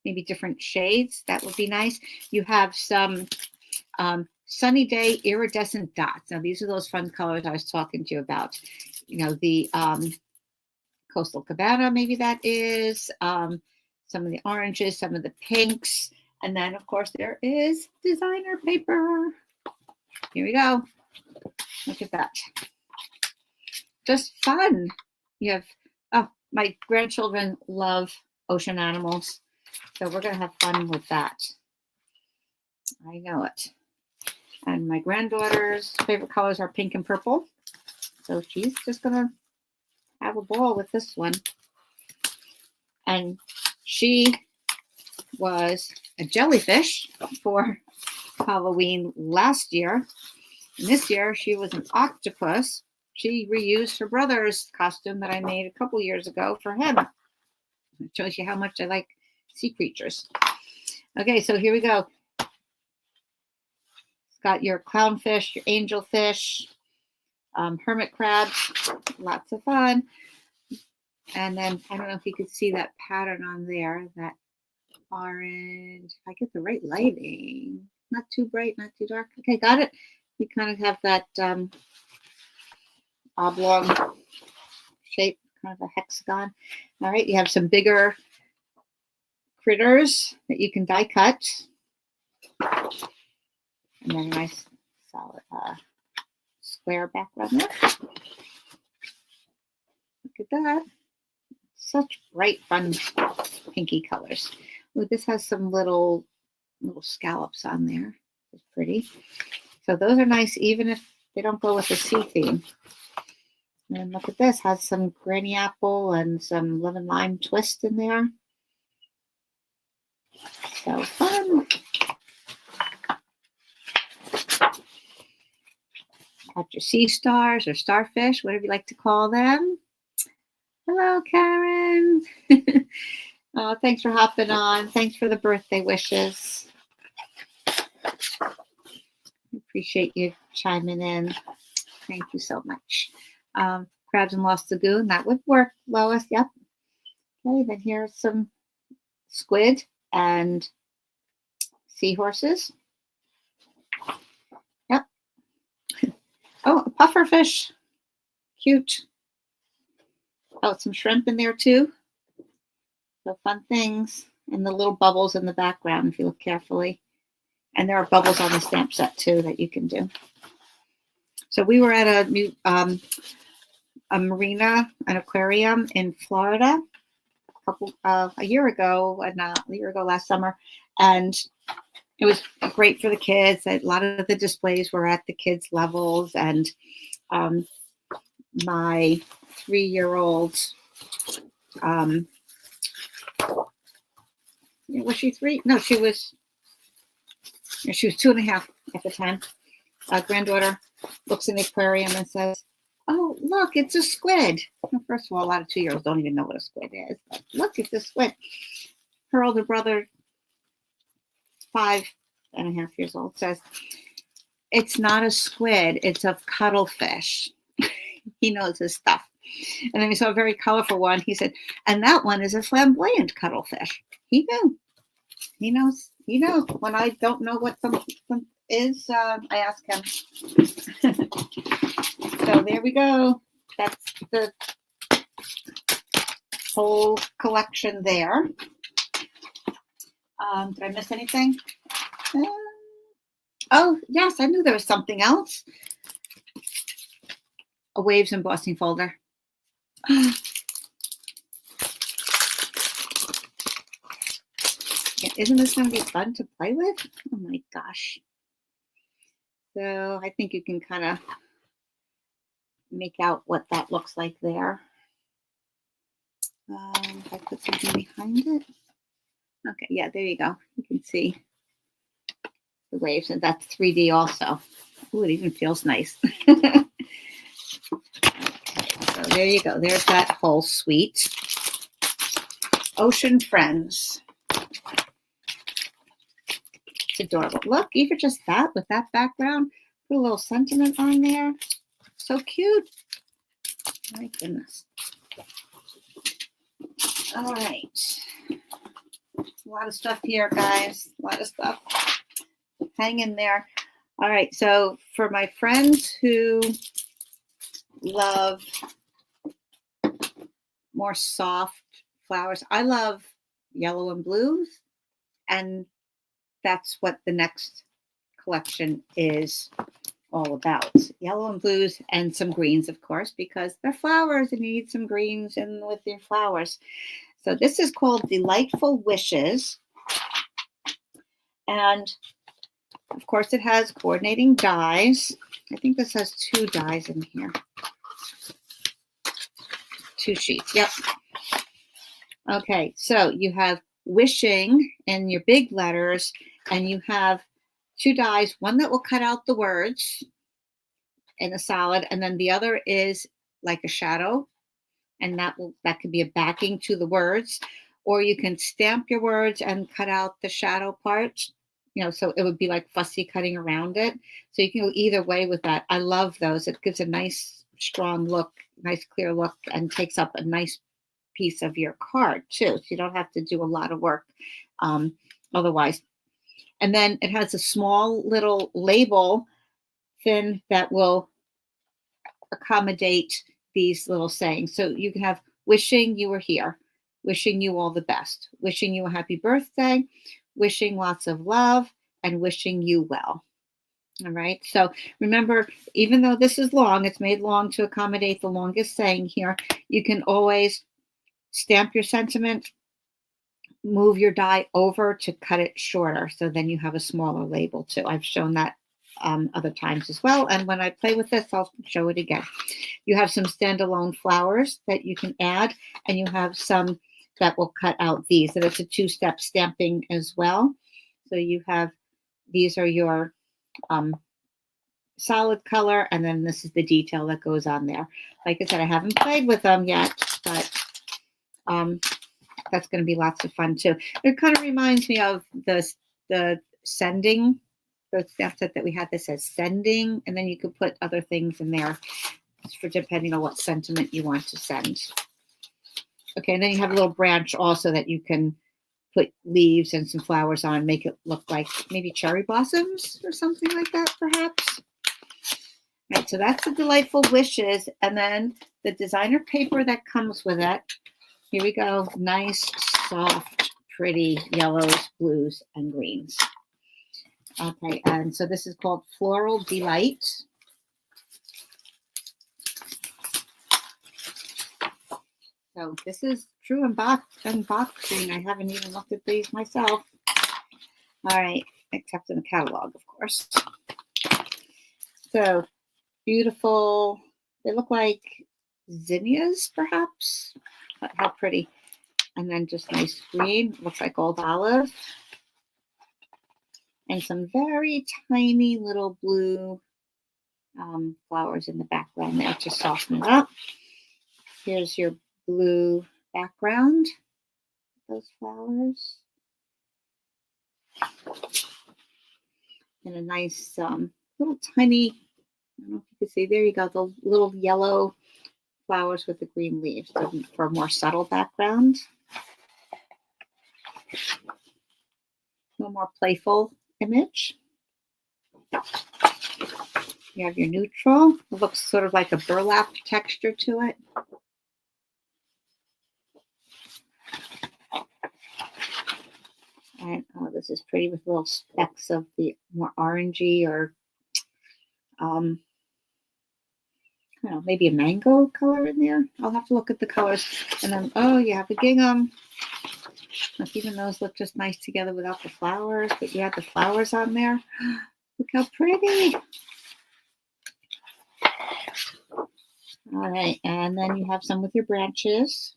maybe different shades. That would be nice. You have some Sunny Day iridescent dots. Now, these are those fun colors I was talking to you about. You know, the Coastal Cabana, maybe that is, some of the oranges, some of the pinks. And then, of course, there is designer paper. Here we go. Look at that. Just fun. You have, oh, my grandchildren love ocean animals. So we're going to have fun with that. I know it. And my granddaughter's favorite colors are pink and purple. So she's just going to have a ball with this one. And she was a jellyfish for Halloween last year. And this year she was an octopus. She reused her brother's costume that I made a couple years ago for him. It shows you how much I like sea creatures. Okay, so here we go. It's got your clownfish, your angelfish, hermit crabs, lots of fun. And then I don't know if you could see that pattern on there, that orange. If I get the right lighting, not too bright, not too dark. Okay, got it. You kind of have that oblong shape, kind of a hexagon. All right, you have some bigger critters that you can die cut. And then a nice solid square background there. Look at that. Such bright, fun, pinky colors. Ooh, this has some little scallops on there. It's pretty. So those are nice, even if they don't go with the sea theme. And look at this, has some granny apple and some lemon lime twist in there. So fun. Got your sea stars or starfish, whatever you like to call them. Hello, Karen. Oh, thanks for hopping on. Thanks for the birthday wishes. Appreciate you chiming in. Thank you so much. Crabs and Lost Lagoon, that would work, Lois. Yep. Okay, then here's some squid and seahorses. Yep. Oh, a puffer fish. Cute. Oh, some shrimp in there too. So fun things. And the little bubbles in the background if you look carefully. And there are bubbles on the stamp set too that you can do. So we were at a new a marina, an aquarium in Florida a year ago last summer, and it was great for the kids. A lot of the displays were at the kids' levels, and my 3-year-old, was she 3? No, she was 2.5 at the time. Granddaughter looks in the aquarium and says, "Oh, look, it's a squid." Well, first of all, a lot of 2-year-olds don't even know what a squid is. But look, it's a squid. Her older brother, 5.5 years old, says, "It's not a squid, it's a cuttlefish." He knows his stuff. And then we saw a very colorful one. He said, "And that one is a flamboyant cuttlefish." He knew. He knows. He knows. When I don't know what something is, I ask him. So there we go. That's the whole collection there. Did I miss anything? Oh, yes, I knew there was something else. A waves embossing folder. Isn't this going to be fun to play with? Oh my gosh. So I think you can kind of make out what that looks like there. If I put something behind it. Okay, yeah, there you go. You can see the waves, and that's 3D also. Ooh, it even feels nice. Okay, so there you go. There's that whole suite. Ocean Friends. It's adorable. Look, even just that with that background, put a little sentiment on there. So cute. My goodness. All right. A lot of stuff here, guys. A lot of stuff. Hang in there. All right. So for my friends who love more soft flowers, I love yellow and blues. And that's what the next collection is all about. Yellow and blues and some greens, of course, because they're flowers and you need some greens in with your flowers. So this is called Delightful Wishes. And of course it has coordinating dies. I think this has 2 dies in here. 2 sheets. Yep. Okay, so you have wishing in your big letters, and you have 2 dies, one that will cut out the words in a solid, and then the other is like a shadow, and that could be a backing to the words, or you can stamp your words and cut out the shadow part, so it would be like fussy cutting around it. So you can go either way with that. I love those. It gives a nice strong look, nice clear look, and takes up a nice piece of your card too, so you don't have to do a lot of work otherwise. And then it has a small little label fin that will accommodate these little sayings. So you can have wishing you were here, wishing you all the best, wishing you a happy birthday, wishing lots of love, and wishing you well. All right. So remember, even though this is long, it's made long to accommodate the longest saying here. You can always stamp your sentiment, move your die over to cut it shorter. So then you have a smaller label too. I've shown that other times as well. And when I play with this, I'll show it again. You have some standalone flowers that you can add, and you have some that will cut out these. So it's a two-step stamping as well. So you have, these are your solid color, and then this is the detail that goes on there. Like I said, I haven't played with them yet, but that's going to be lots of fun too. It kind of reminds me of the sending, the stamp set that we had that says sending, and then you could put other things in there for depending on what sentiment you want to send. Okay, and then you have a little branch also that you can put leaves and some flowers on, make it look like maybe cherry blossoms or something like that, perhaps. Right, so that's the Delightful Wishes, and then the designer paper that comes with it. Here we go. Nice, soft, pretty yellows, blues, and greens. Okay, and so this is called Floral Delight. So this is true unboxing. I haven't even looked at these myself. All right, except in the catalog, of course. So beautiful. They look like zinnias, perhaps. How pretty. And then just nice green. Looks like old olive. And some very tiny little blue flowers in the background there to soften it up. Here's your blue background. Those flowers. And a nice little tiny, I don't know if you can see, there you go, the little yellow flowers with the green leaves for a more subtle background. A little more playful image. You have your neutral. It looks sort of like a burlap texture to it. And oh, this is pretty with little specks of the more orangey or I don't know, maybe a mango color in there. I'll have to look at the colors. And then, oh, you have the gingham. Like, even those look just nice together without the flowers, but you have the flowers on there. Look how pretty. All right, and then you have some with your branches.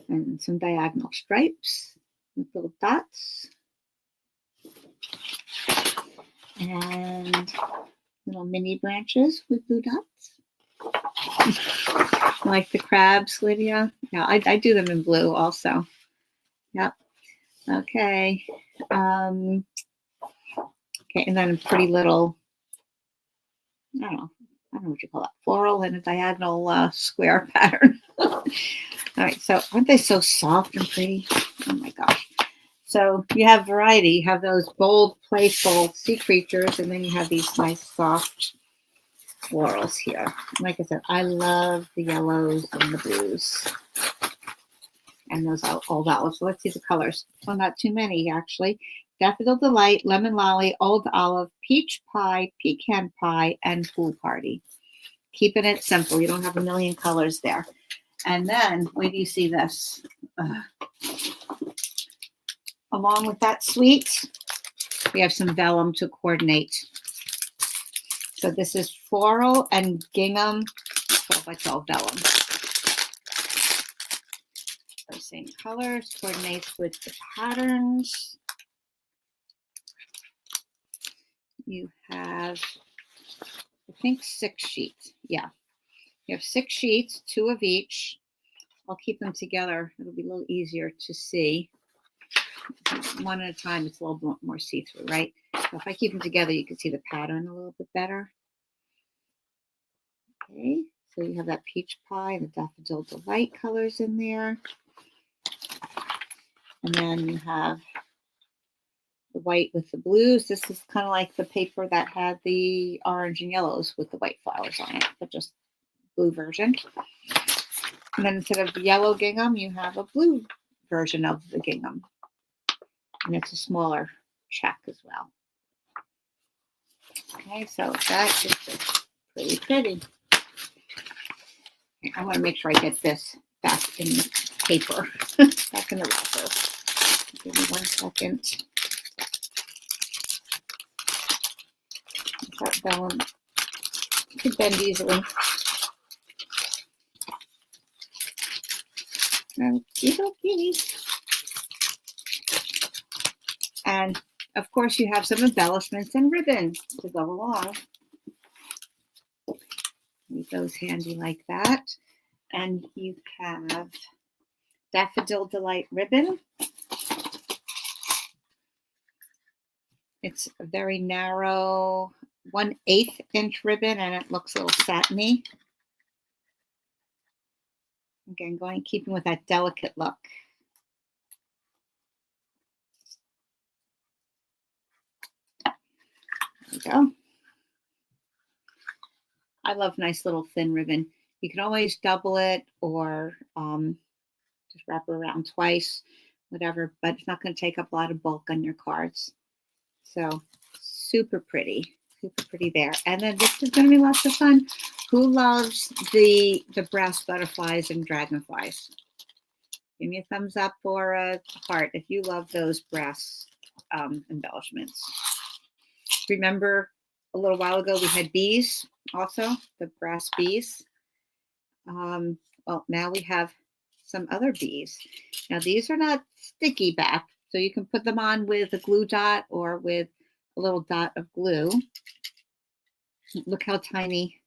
And some diagonal stripes with little dots. And little mini branches with blue dots. Like the crabs, Lydia. Yeah, I do them in blue also. Yep. Okay. Okay, and then a pretty little, I don't know what you call it, floral and a diagonal square pattern. All right, so aren't they so soft and pretty? Oh my gosh. So you have variety. You have those bold, playful sea creatures, and then you have these nice soft florals here. Like I said, I love the yellows and the blues and those old olives. So let's see the colors. Well, not too many, actually. Daffodil Delight, Lemon Lolly, Old Olive, Peach Pie, Pecan Pie, and Pool Party. Keeping it simple. You don't have a million colors there. And then, wait till you see this. Along with that sweet, we have some vellum to coordinate. So this is floral and gingham, 12x12 vellum. The same colors, coordinates with the patterns. You have, I think, 6 sheets. Yeah. You have 6 sheets, 2 of each. I'll keep them together. It'll be a little easier to see. One at a time, it's a little more see-through, right? So if I keep them together, you can see the pattern a little bit better. Okay, so you have that Peach Pie and the Daffodil Delight colors in there. And then you have the white with the blues. This is kind of like the paper that had the orange and yellows with the white flowers on it, but just blue version. And then instead of the yellow gingham, you have a blue version of the gingham. And it's a smaller check as well. Okay, so that is just pretty pretty. I want to make sure I get this back in the paper, back in the wrapper. Give me 1 second. That vellum could bend easily. Okey-dokey. And of course, you have some embellishments and ribbon to go along. Leave those handy like that. And you have Daffodil Delight ribbon. It's a very narrow 1/8 inch ribbon, and it looks a little satiny. Again, keeping with that delicate look. There we go. I love nice little thin ribbon. You can always double it or just wrap it around twice, whatever, but it's not going to take up a lot of bulk on your cards. So super pretty there. And then this is going to be lots of fun. Who loves the brass butterflies and dragonflies? Give me a thumbs up or a heart if you love those brass embellishments. Remember a little while ago we had bees also, the brass bees. Well, now we have some other bees. Now these are not sticky back, so you can put them on with a glue dot or with a little dot of glue. Look how tiny.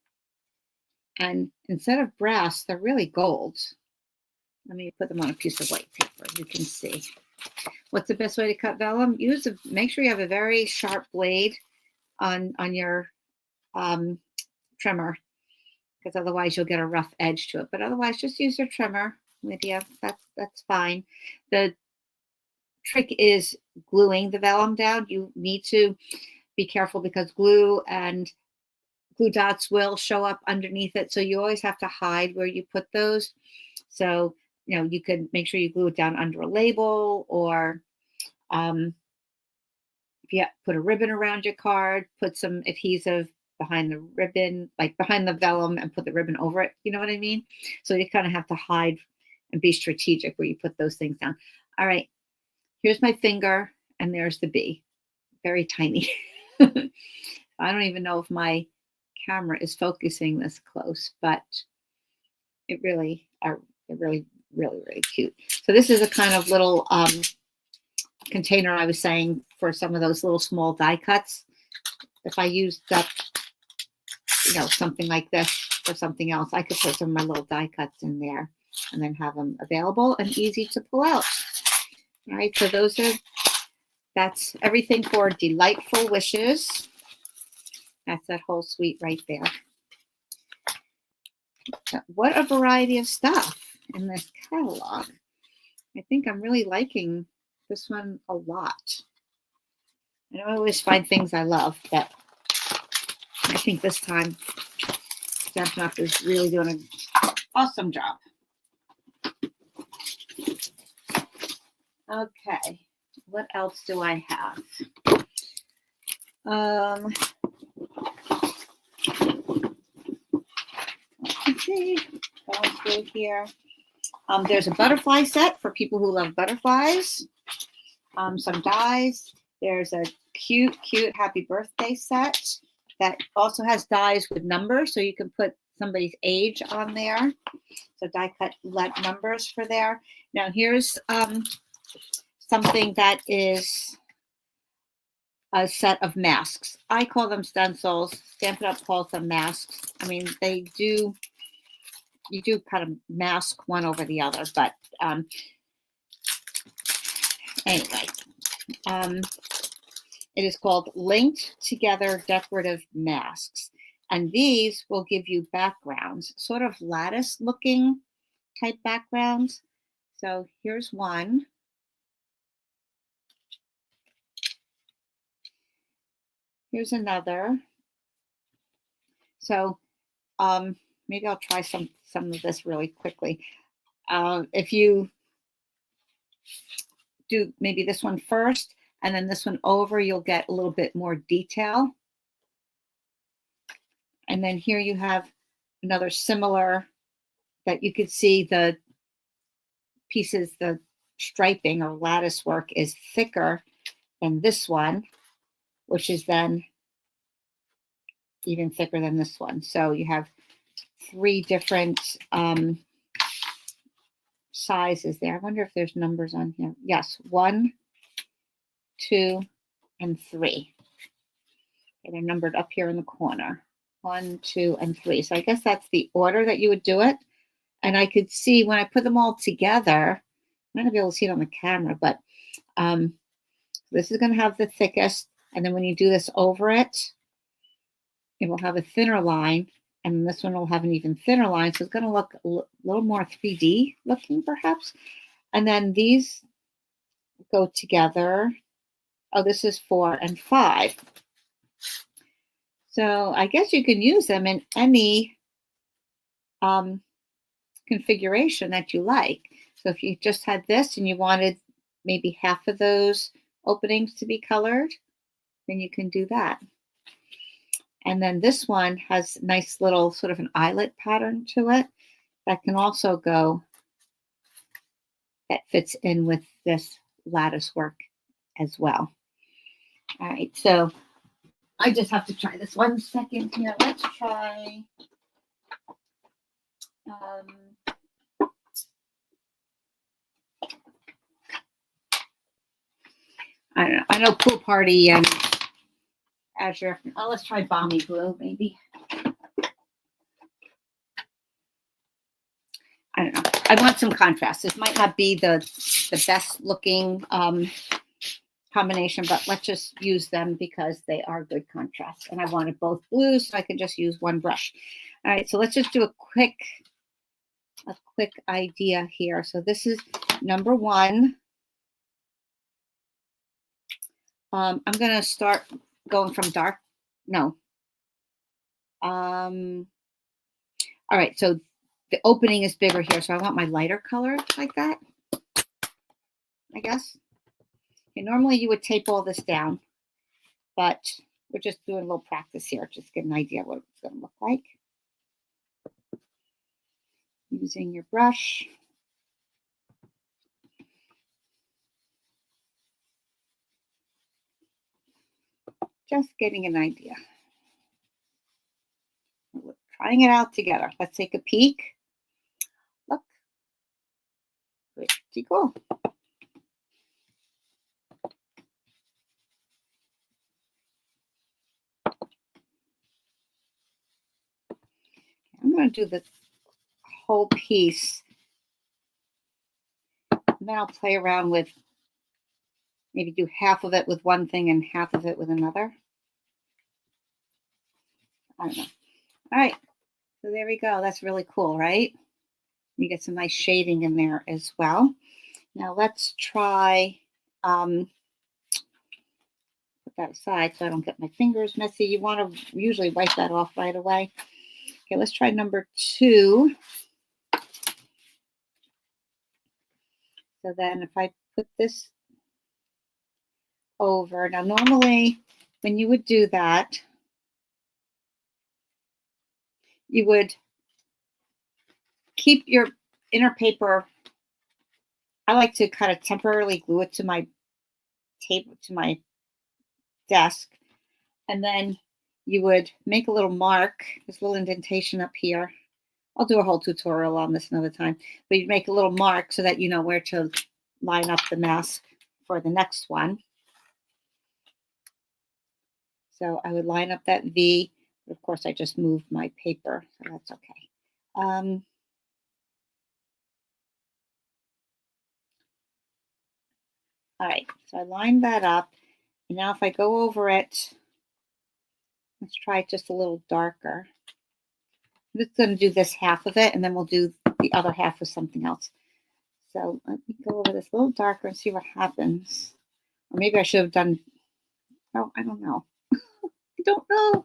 And instead of brass, they're really gold. Let me put them on a piece of white paper. You can see. What's the best way to cut vellum? Make sure you have a very sharp blade on your trimmer, because otherwise you'll get a rough edge to it. But otherwise, just use your trimmer with you. That's fine. The trick is gluing the vellum down. You need to be careful because glue and glue dots will show up underneath it. So you always have to hide where you put those. So, you could make sure you glue it down under a label, or if you put a ribbon around your card, put some adhesive behind the ribbon, like behind the vellum, and put the ribbon over it. You know what I mean? So you kind of have to hide and be strategic where you put those things down. All right, here's my finger, and there's the bee. Very tiny. I don't even know if my camera is focusing this close, but it really, really cute. So this is a kind of little container I was saying for some of those little small die cuts. If I used up, something like this or something else, I could put some of my little die cuts in there and then have them available and easy to pull out. All right, so that's everything for Delightful Wishes. That's that whole suite right there. What a variety of stuff in this catalog. I think I'm really liking this one a lot. I don't always find things I love, but I think this time Stampin' Up! Is really doing an awesome job. Okay, what else do I have? Let's see, going through here. There's a butterfly set for people who love butterflies. Some dies. There's a cute happy birthday set that also has dies with numbers, so you can put somebody's age on there. So die cut numbers for there. Now here's something that is a set of masks. I call them stencils. Stampin' Up! Calls them masks. I mean, you do kind of mask one over the other, but anyway, it is called Linked Together Decorative Masks. And these will give you backgrounds, sort of lattice looking type backgrounds. So here's one. Here's another. So maybe I'll try some of this really quickly. If you do maybe this one first and then this one over, you'll get a little bit more detail. And then here you have another similar that you could see the pieces, the striping or lattice work is thicker than this one, which is then even thicker than this one. So you have 3 different sizes there. I wonder if there's numbers on here. Yes, 1, 2, and 3. Okay, they're numbered up here in the corner. 1, 2, and 3. So I guess that's the order that you would do it. And I could see when I put them all together, I'm not gonna be able to see it on the camera, but this is gonna have the thickest. And then when you do this over it, it will have a thinner line. And this one will have an even thinner line. So it's gonna look a little more 3D looking perhaps. And then these go together. Oh, this is 4 and 5. So I guess you can use them in any configuration that you like. So if you just had this and you wanted maybe half of those openings to be colored, then you can do that. And then this one has nice little sort of an eyelet pattern to it that can also go, that fits in with this lattice work as well. All right, so I just have to try this 1 second here. Let's try. I don't know. I know Pool Party and Azure. Oh, let's try Balmy Blue, maybe. I don't know. I want some contrast. This might not be the best looking combination, but let's just use them because they are good contrast. And I wanted both blues, so I can just use one brush. All right, so let's just do a quick idea here. So this is number 1. I'm going to start going from dark. No. All right, so the opening is bigger here, so I want my lighter color like that, I guess. Okay, normally you would tape all this down, but we're just doing a little practice here, just to get an idea of what it's going to look like. Using your brush. Just getting an idea. We're trying it out together. Let's take a peek. Look. Pretty cool. I'm going to do the whole piece. And then I'll play around with, maybe do half of it with one thing and half of it with another. I don't know. All right. So there we go. That's really cool, right? You get some nice shading in there as well. Now let's try, put that aside so I don't get my fingers messy. You want to usually wipe that off right away. Okay, let's try number 2. So then if I put this over, now normally when you would do that, you would keep your inner paper. I like to kind of temporarily glue it to my table, to my desk, and then you would make a little mark, this little indentation up here. I'll do a whole tutorial on this another time, but you'd make a little mark so that you know where to line up the mask for the next one. So I would line up that V. Of course, I just moved my paper, so that's okay. All right, so I lined that up. And now if I go over it, let's try it just a little darker. I'm just going to do this half of it, and then we'll do the other half with something else. So let me go over this a little darker and see what happens. Or maybe I should have done, oh, I don't know. I don't know.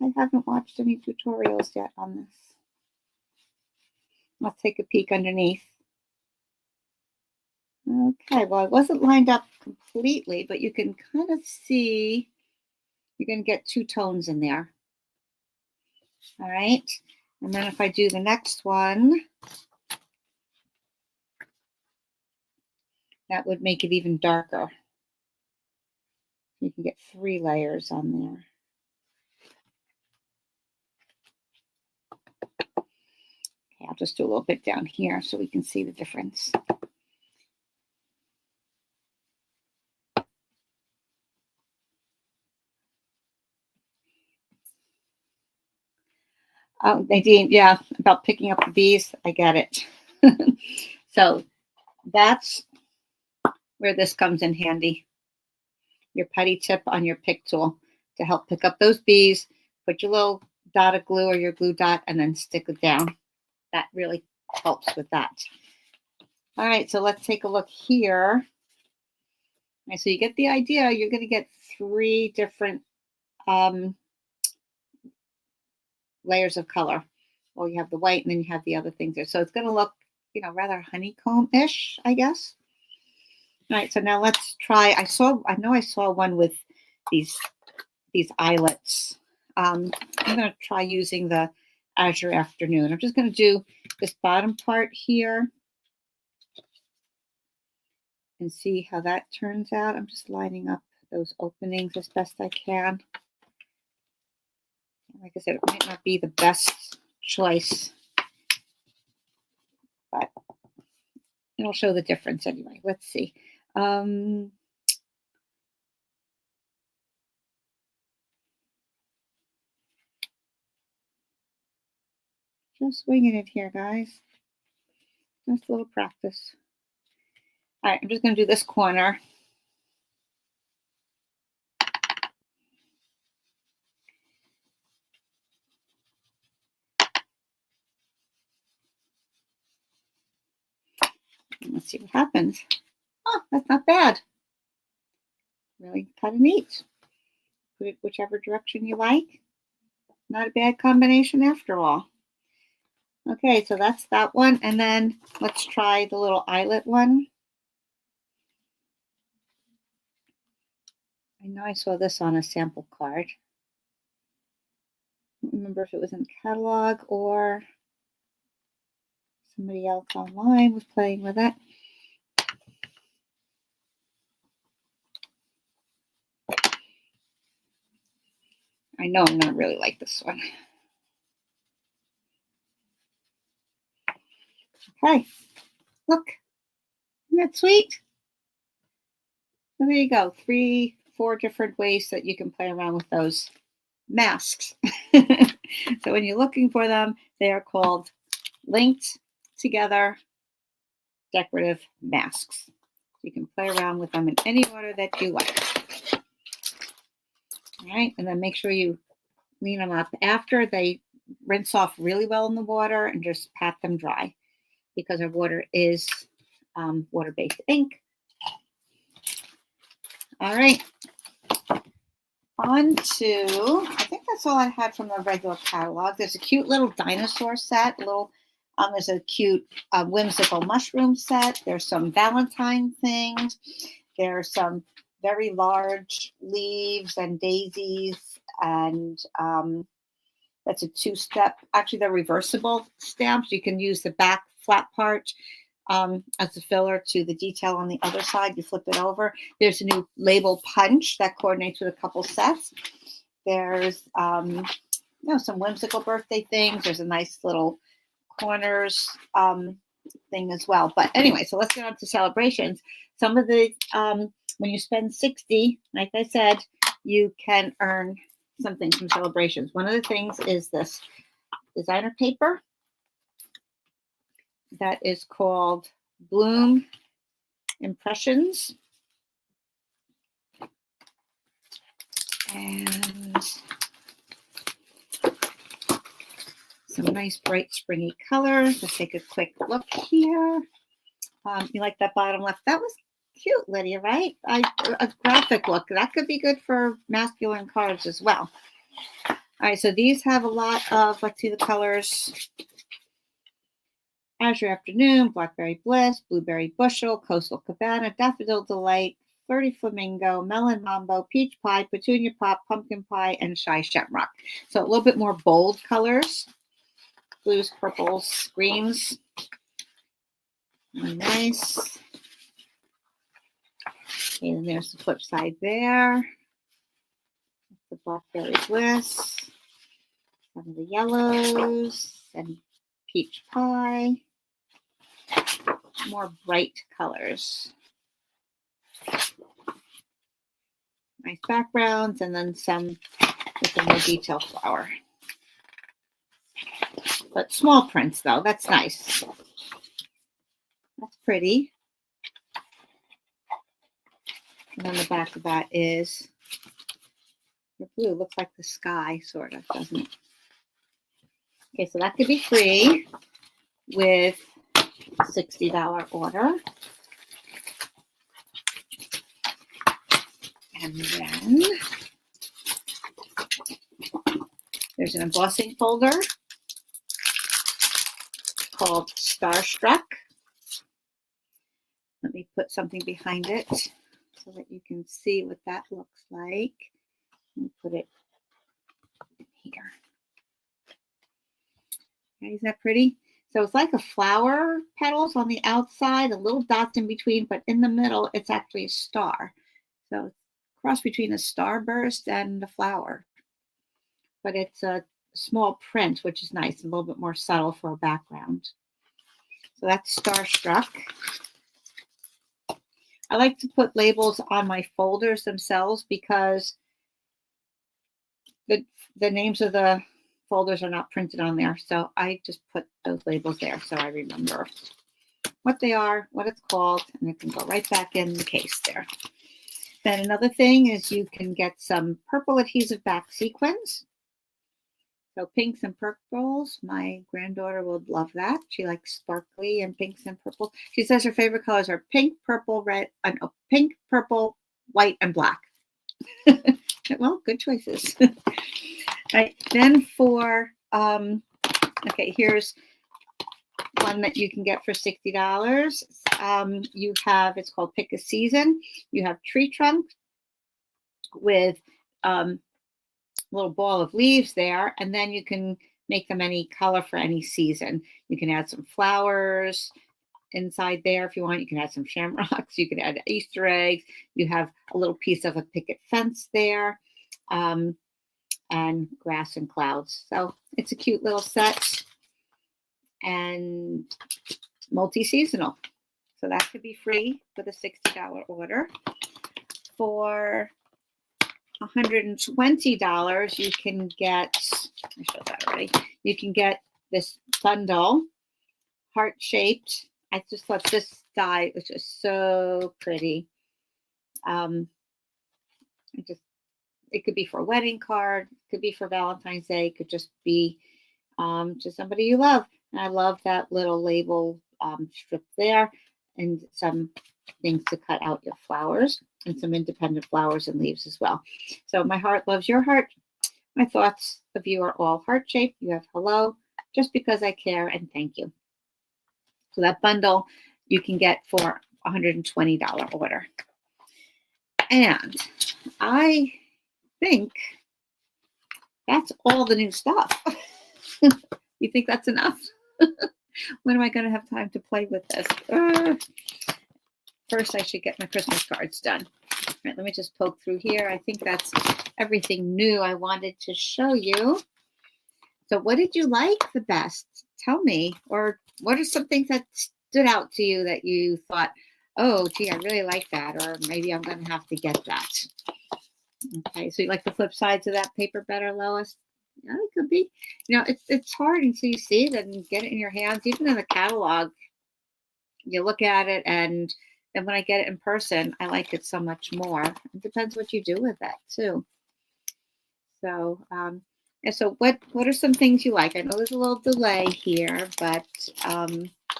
I haven't watched any tutorials yet on this. Let's take a peek underneath. Okay, well, it wasn't lined up completely, but you can kind of see you're going to get 2 tones in there. All right. And then if I do the next one, that would make it even darker. You can get 3 layers on there. Okay, I'll just do a little bit down here so we can see the difference. Oh, Nadine, yeah, about picking up the bees. I get it. So that's where this comes in handy. Your putty tip on your pick tool to help pick up those bees. Put your little dot of glue or your glue dot and then stick it down. That really helps with that. All right, so let's take a look here. All right, so you get the idea. You're going to get 3 different layers of color. Well, you have the white and then you have the other things there. So it's going to look, rather honeycomb-ish, I guess. All right, so now let's try. I know I saw one with these eyelets. I'm going to try using the Azure Afternoon. I'm just going to do this bottom part here and see how that turns out. I'm just lining up those openings as best I can. Like I said, it might not be the best choice, but it'll show the difference anyway. Let's see. Just winging it here, guys. Just a little practice. All right, I'm just going to do this corner. Let's see what happens. Oh, that's not bad. Really kind of neat. Put it whichever direction you like. Not a bad combination after all. Okay, so that's that one. And then let's try the little eyelet one. I know I saw this on a sample card. I don't remember if it was in the catalog or somebody else online was playing with it. I know I'm going to really like this one. Okay, look, isn't that sweet? So there you go, 3, 4 different ways that you can play around with those masks. So when you're looking for them, they are called linked together decorative masks. You can play around with them in any order that you like. All right, and then make sure you clean them up after they rinse off really well in the water and just pat them dry because our water is water-based ink. All right, on to, I think that's all I had from the regular catalog. There's a cute little dinosaur set, there's a cute whimsical mushroom set. There's some Valentine things. There's some very large leaves and daisies, and that's a 2-step. Actually, they're reversible stamps. You can use the back flat part as a filler to the detail on the other side. You flip it over. There's a new label punch that coordinates with a couple sets. There's some whimsical birthday things. There's a nice little corners thing as well. But anyway, so let's get on to celebrations. Some of the when you spend $60, like I said, you can earn something from celebrations. One of the things is this designer paper that is called Bloom Impressions. And some nice bright springy colors. Let's take a quick look here. You like that bottom left? That was cute, Lydia, right? A graphic look. That could be good for masculine cards as well. All right, so these have a lot of, let's see the colors. Azure Afternoon, Blackberry Bliss, Blueberry Bushel, Coastal Cabana, Daffodil Delight, flirty flamingo, melon mambo, peach pie, petunia pop, pumpkin pie, and shy shamrock. So a little bit more bold colors, blues, purples, greens. Really nice. Okay, and there's the flip side there. The Blackberry Bliss. Some of the yellows and peach pie. More bright colors. Nice backgrounds, and then some with a more detailed flower. But small prints, though. That's nice. That's pretty. And then the back of that is the blue. Looks like the sky, sort of, doesn't it? Okay, so that could be free with a $60 order. And then there's an embossing folder called Starstruck. Let me put something behind it so that you can see what that looks like. Let me put it here. Okay, isn't that pretty? So it's like a flower petals on the outside, a little dots in between, but in the middle, it's actually a star. So it's a cross between a starburst and a flower. But it's a small print, which is nice, a little bit more subtle for a background. So that's Starstruck. I like to put labels on my folders themselves because the names of the folders are not printed on there. So I just put those labels there so I remember what they are, what it's called, and it can go right back in the case there. Then another thing is you can get some purple adhesive back sequins. So pinks and purples. My granddaughter would love that. She likes sparkly and pinks and purple. She says her favorite colors are pink, purple, red, pink, purple, white, and black. Well, good choices. Right. Then for okay, here's one that you can get for $60. You have, it's called Pick a Season. You have tree trunk with little ball of leaves there, and then you can make them any color for any season. You can add some flowers inside there if you want. You can add some shamrocks. You can add Easter eggs. You have a little piece of a picket fence there, and grass and clouds. So it's a cute little set and multi-seasonal. So that could be free with a $60 order. For $120, you can get, I showed that already, you can get this bundle, heart-shaped. I just thought this die was just so pretty. It could be for a wedding card, it could be for Valentine's Day, it could just be to somebody you love. And I love that little label strip there, and some things to cut out your flowers, and some independent flowers and leaves as well. So my heart loves your heart. My thoughts of you are all heart-shaped. You have hello, just because I care, and thank you. So that bundle you can get for $120 order. And I think that's all the new stuff. You think that's enough? When am I going to have time to play with this? First, I should get my Christmas cards done. All right, let me just poke through here. I think that's everything new I wanted to show you. So what did you like the best? Tell me. Or what are some things that stood out to you that you thought, oh, gee, I really like that, or maybe I'm going to have to get that. Okay, so you like the flip sides of that paper better, Lois? Yeah, it could be. You know, it's hard until you see it and get it in your hands. Even in the catalog, you look at it, and when I get it in person, I like it so much more. It depends what you do with it, too. So, and so what are some things you like? I know there's a little delay here, but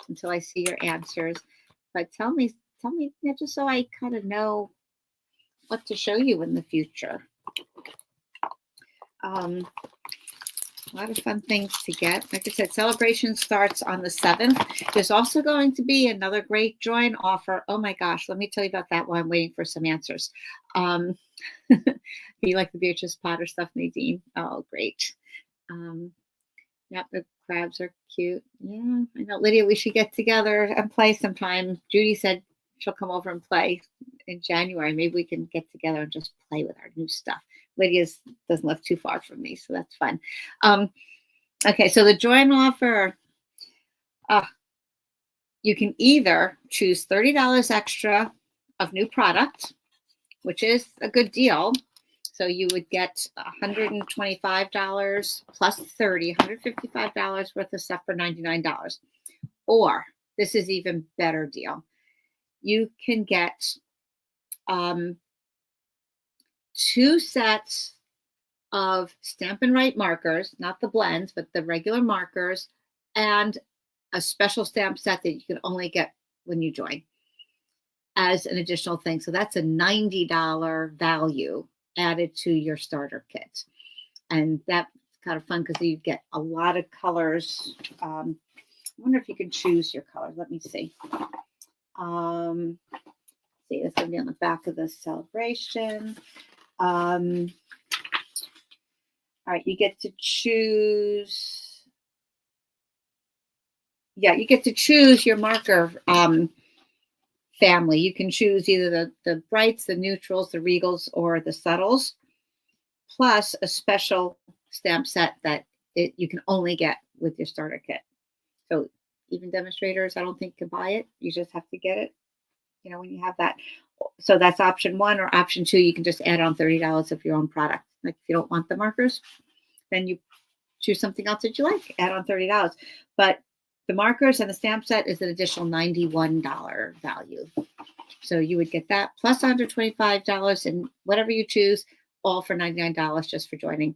until I see your answers. But tell me, just so I kind of know what to show you in the future. A lot of fun things to get. Like I said, celebration starts on the 7th. There's also going to be another great join offer. Oh my gosh, let me tell you about that while I'm waiting for some answers. You like the Beatrice Potter stuff, Nadine? Oh, great. Yep, the crabs are cute. Yeah, I know, Lydia, we should get together and play sometime. Judy said she'll come over and play in January. Maybe we can get together and just play with our new stuff. Lydia's doesn't live too far from me, so that's fun. Okay, so the join offer, you can either choose $30 extra of new product, which is a good deal. So you would get $125 plus $30, $155 worth of stuff for $99. Or this is even better deal. You can get 2 sets of Stampin' Write markers, not the blends, but the regular markers, and a special stamp set that you can only get when you join as an additional thing. So that's a $90 value added to your starter kit. And that's kind of fun because you get a lot of colors. I wonder if you can choose your colors. Let me see. See, it's going to be on the back of the celebration. All right, you get to choose. Yeah, you get to choose your marker family. You can choose either the brights, the neutrals, the regals, or the subtles, plus a special stamp set that you can only get with your starter kit. So even demonstrators, I don't think can buy it. You just have to get it, when you have that. So that's option 1, or option 2, you can just add on $30 of your own product. Like if you don't want the markers, then you choose something else that you like, add on $30. But the markers and the stamp set is an additional $91 value. So you would get that plus $125 and whatever you choose, all for $99 just for joining.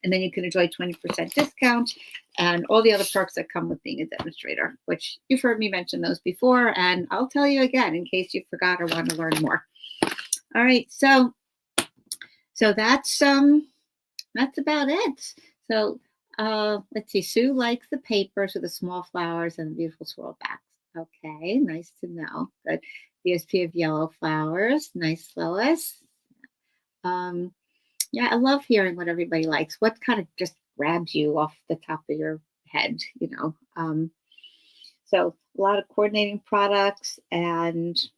And then you can enjoy 20% discount and all the other perks that come with being a demonstrator, which you've heard me mention those before. And I'll tell you again in case you forgot or want to learn more. All right. So that's about it. So let's see. Sue likes the papers with the small flowers and the beautiful swirl backs. Okay. Nice to know. Good. DSP of yellow flowers. Nice, Lois. Yeah, I love hearing what everybody likes. What kind of just grabs you off the top of your head, So a lot of coordinating products, and it's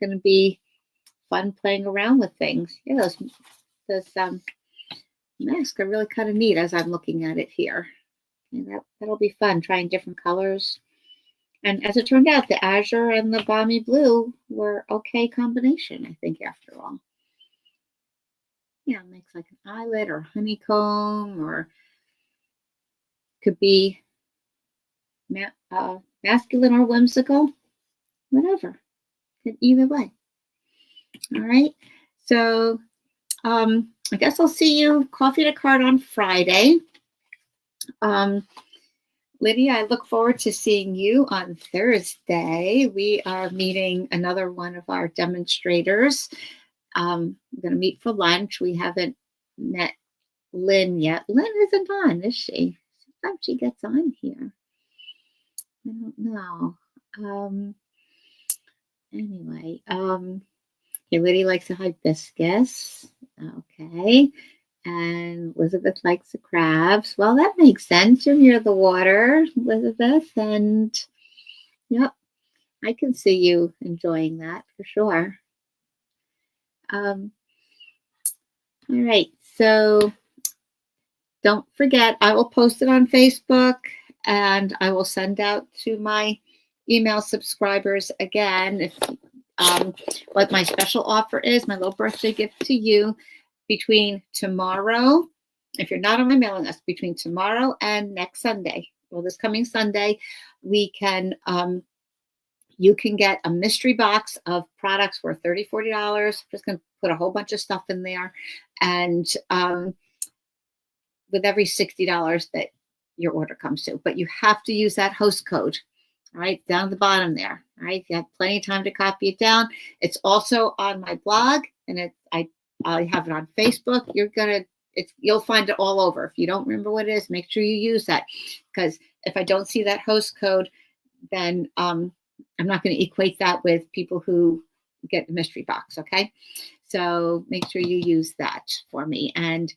going to be fun playing around with things. Yeah, those masks are really kind of neat as I'm looking at it here. And that'll be fun, trying different colors. And as it turned out, the azure and the balmy blue were okay combination, I think, after all. Yeah, it makes like an eyelet or honeycomb, or could be masculine or whimsical, whatever. Either way. All right. So I guess I'll see you coffee to card on Friday. Lydia, I look forward to seeing you on Thursday. We are meeting another one of our demonstrators. We're going to meet for lunch. We haven't met Lynn yet. Lynn isn't on, is she? Sometimes she gets on here. I don't know. Anyway, Lydia likes the hibiscus. Okay. And Elizabeth likes the crabs. Well, that makes sense. You're near the water, Elizabeth. And yep, I can see you enjoying that for sure. All right. So don't forget, I will post it on Facebook, and I will send out to my email subscribers again if what my special offer is, my little birthday gift to you. Between tomorrow, if you're not on my mailing list, between tomorrow and next Sunday, well, this coming Sunday, you can get a mystery box of products worth $30, $40. Just going to put a whole bunch of stuff in there. And with every $60 that your order comes to. But you have to use that host code, all right, down at the bottom there. All right, you have plenty of time to copy it down. It's also on my blog, and I have it on Facebook. you'll find it all over. If you don't remember what it is, make sure you use that, because if I don't see that host code, then I'm not going to equate that with people who get the mystery box. Okay, so make sure you use that for me. And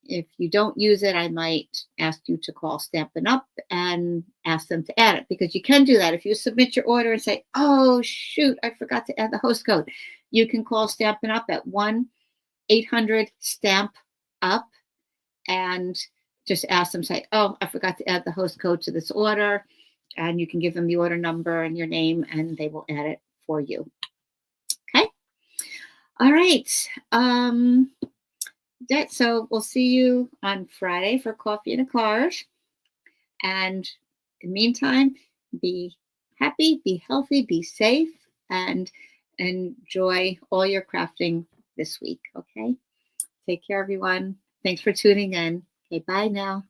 if you don't use it, I might ask you to call Stampin' Up and ask them to add it, because you can do that. If you submit your order and say, oh, shoot, I forgot to add the host code, you can call Stampin' Up at 1-800-STAMP-UP and just ask them, say, oh, I forgot to add the host code to this order. And you can give them the order number and your name, and they will add it for you. Okay. All right. So we'll see you on Friday for coffee and a card. And in the meantime, be happy, be healthy, be safe, and enjoy all your crafting this week. Okay. Take care, everyone. Thanks for tuning in. Okay. Bye now.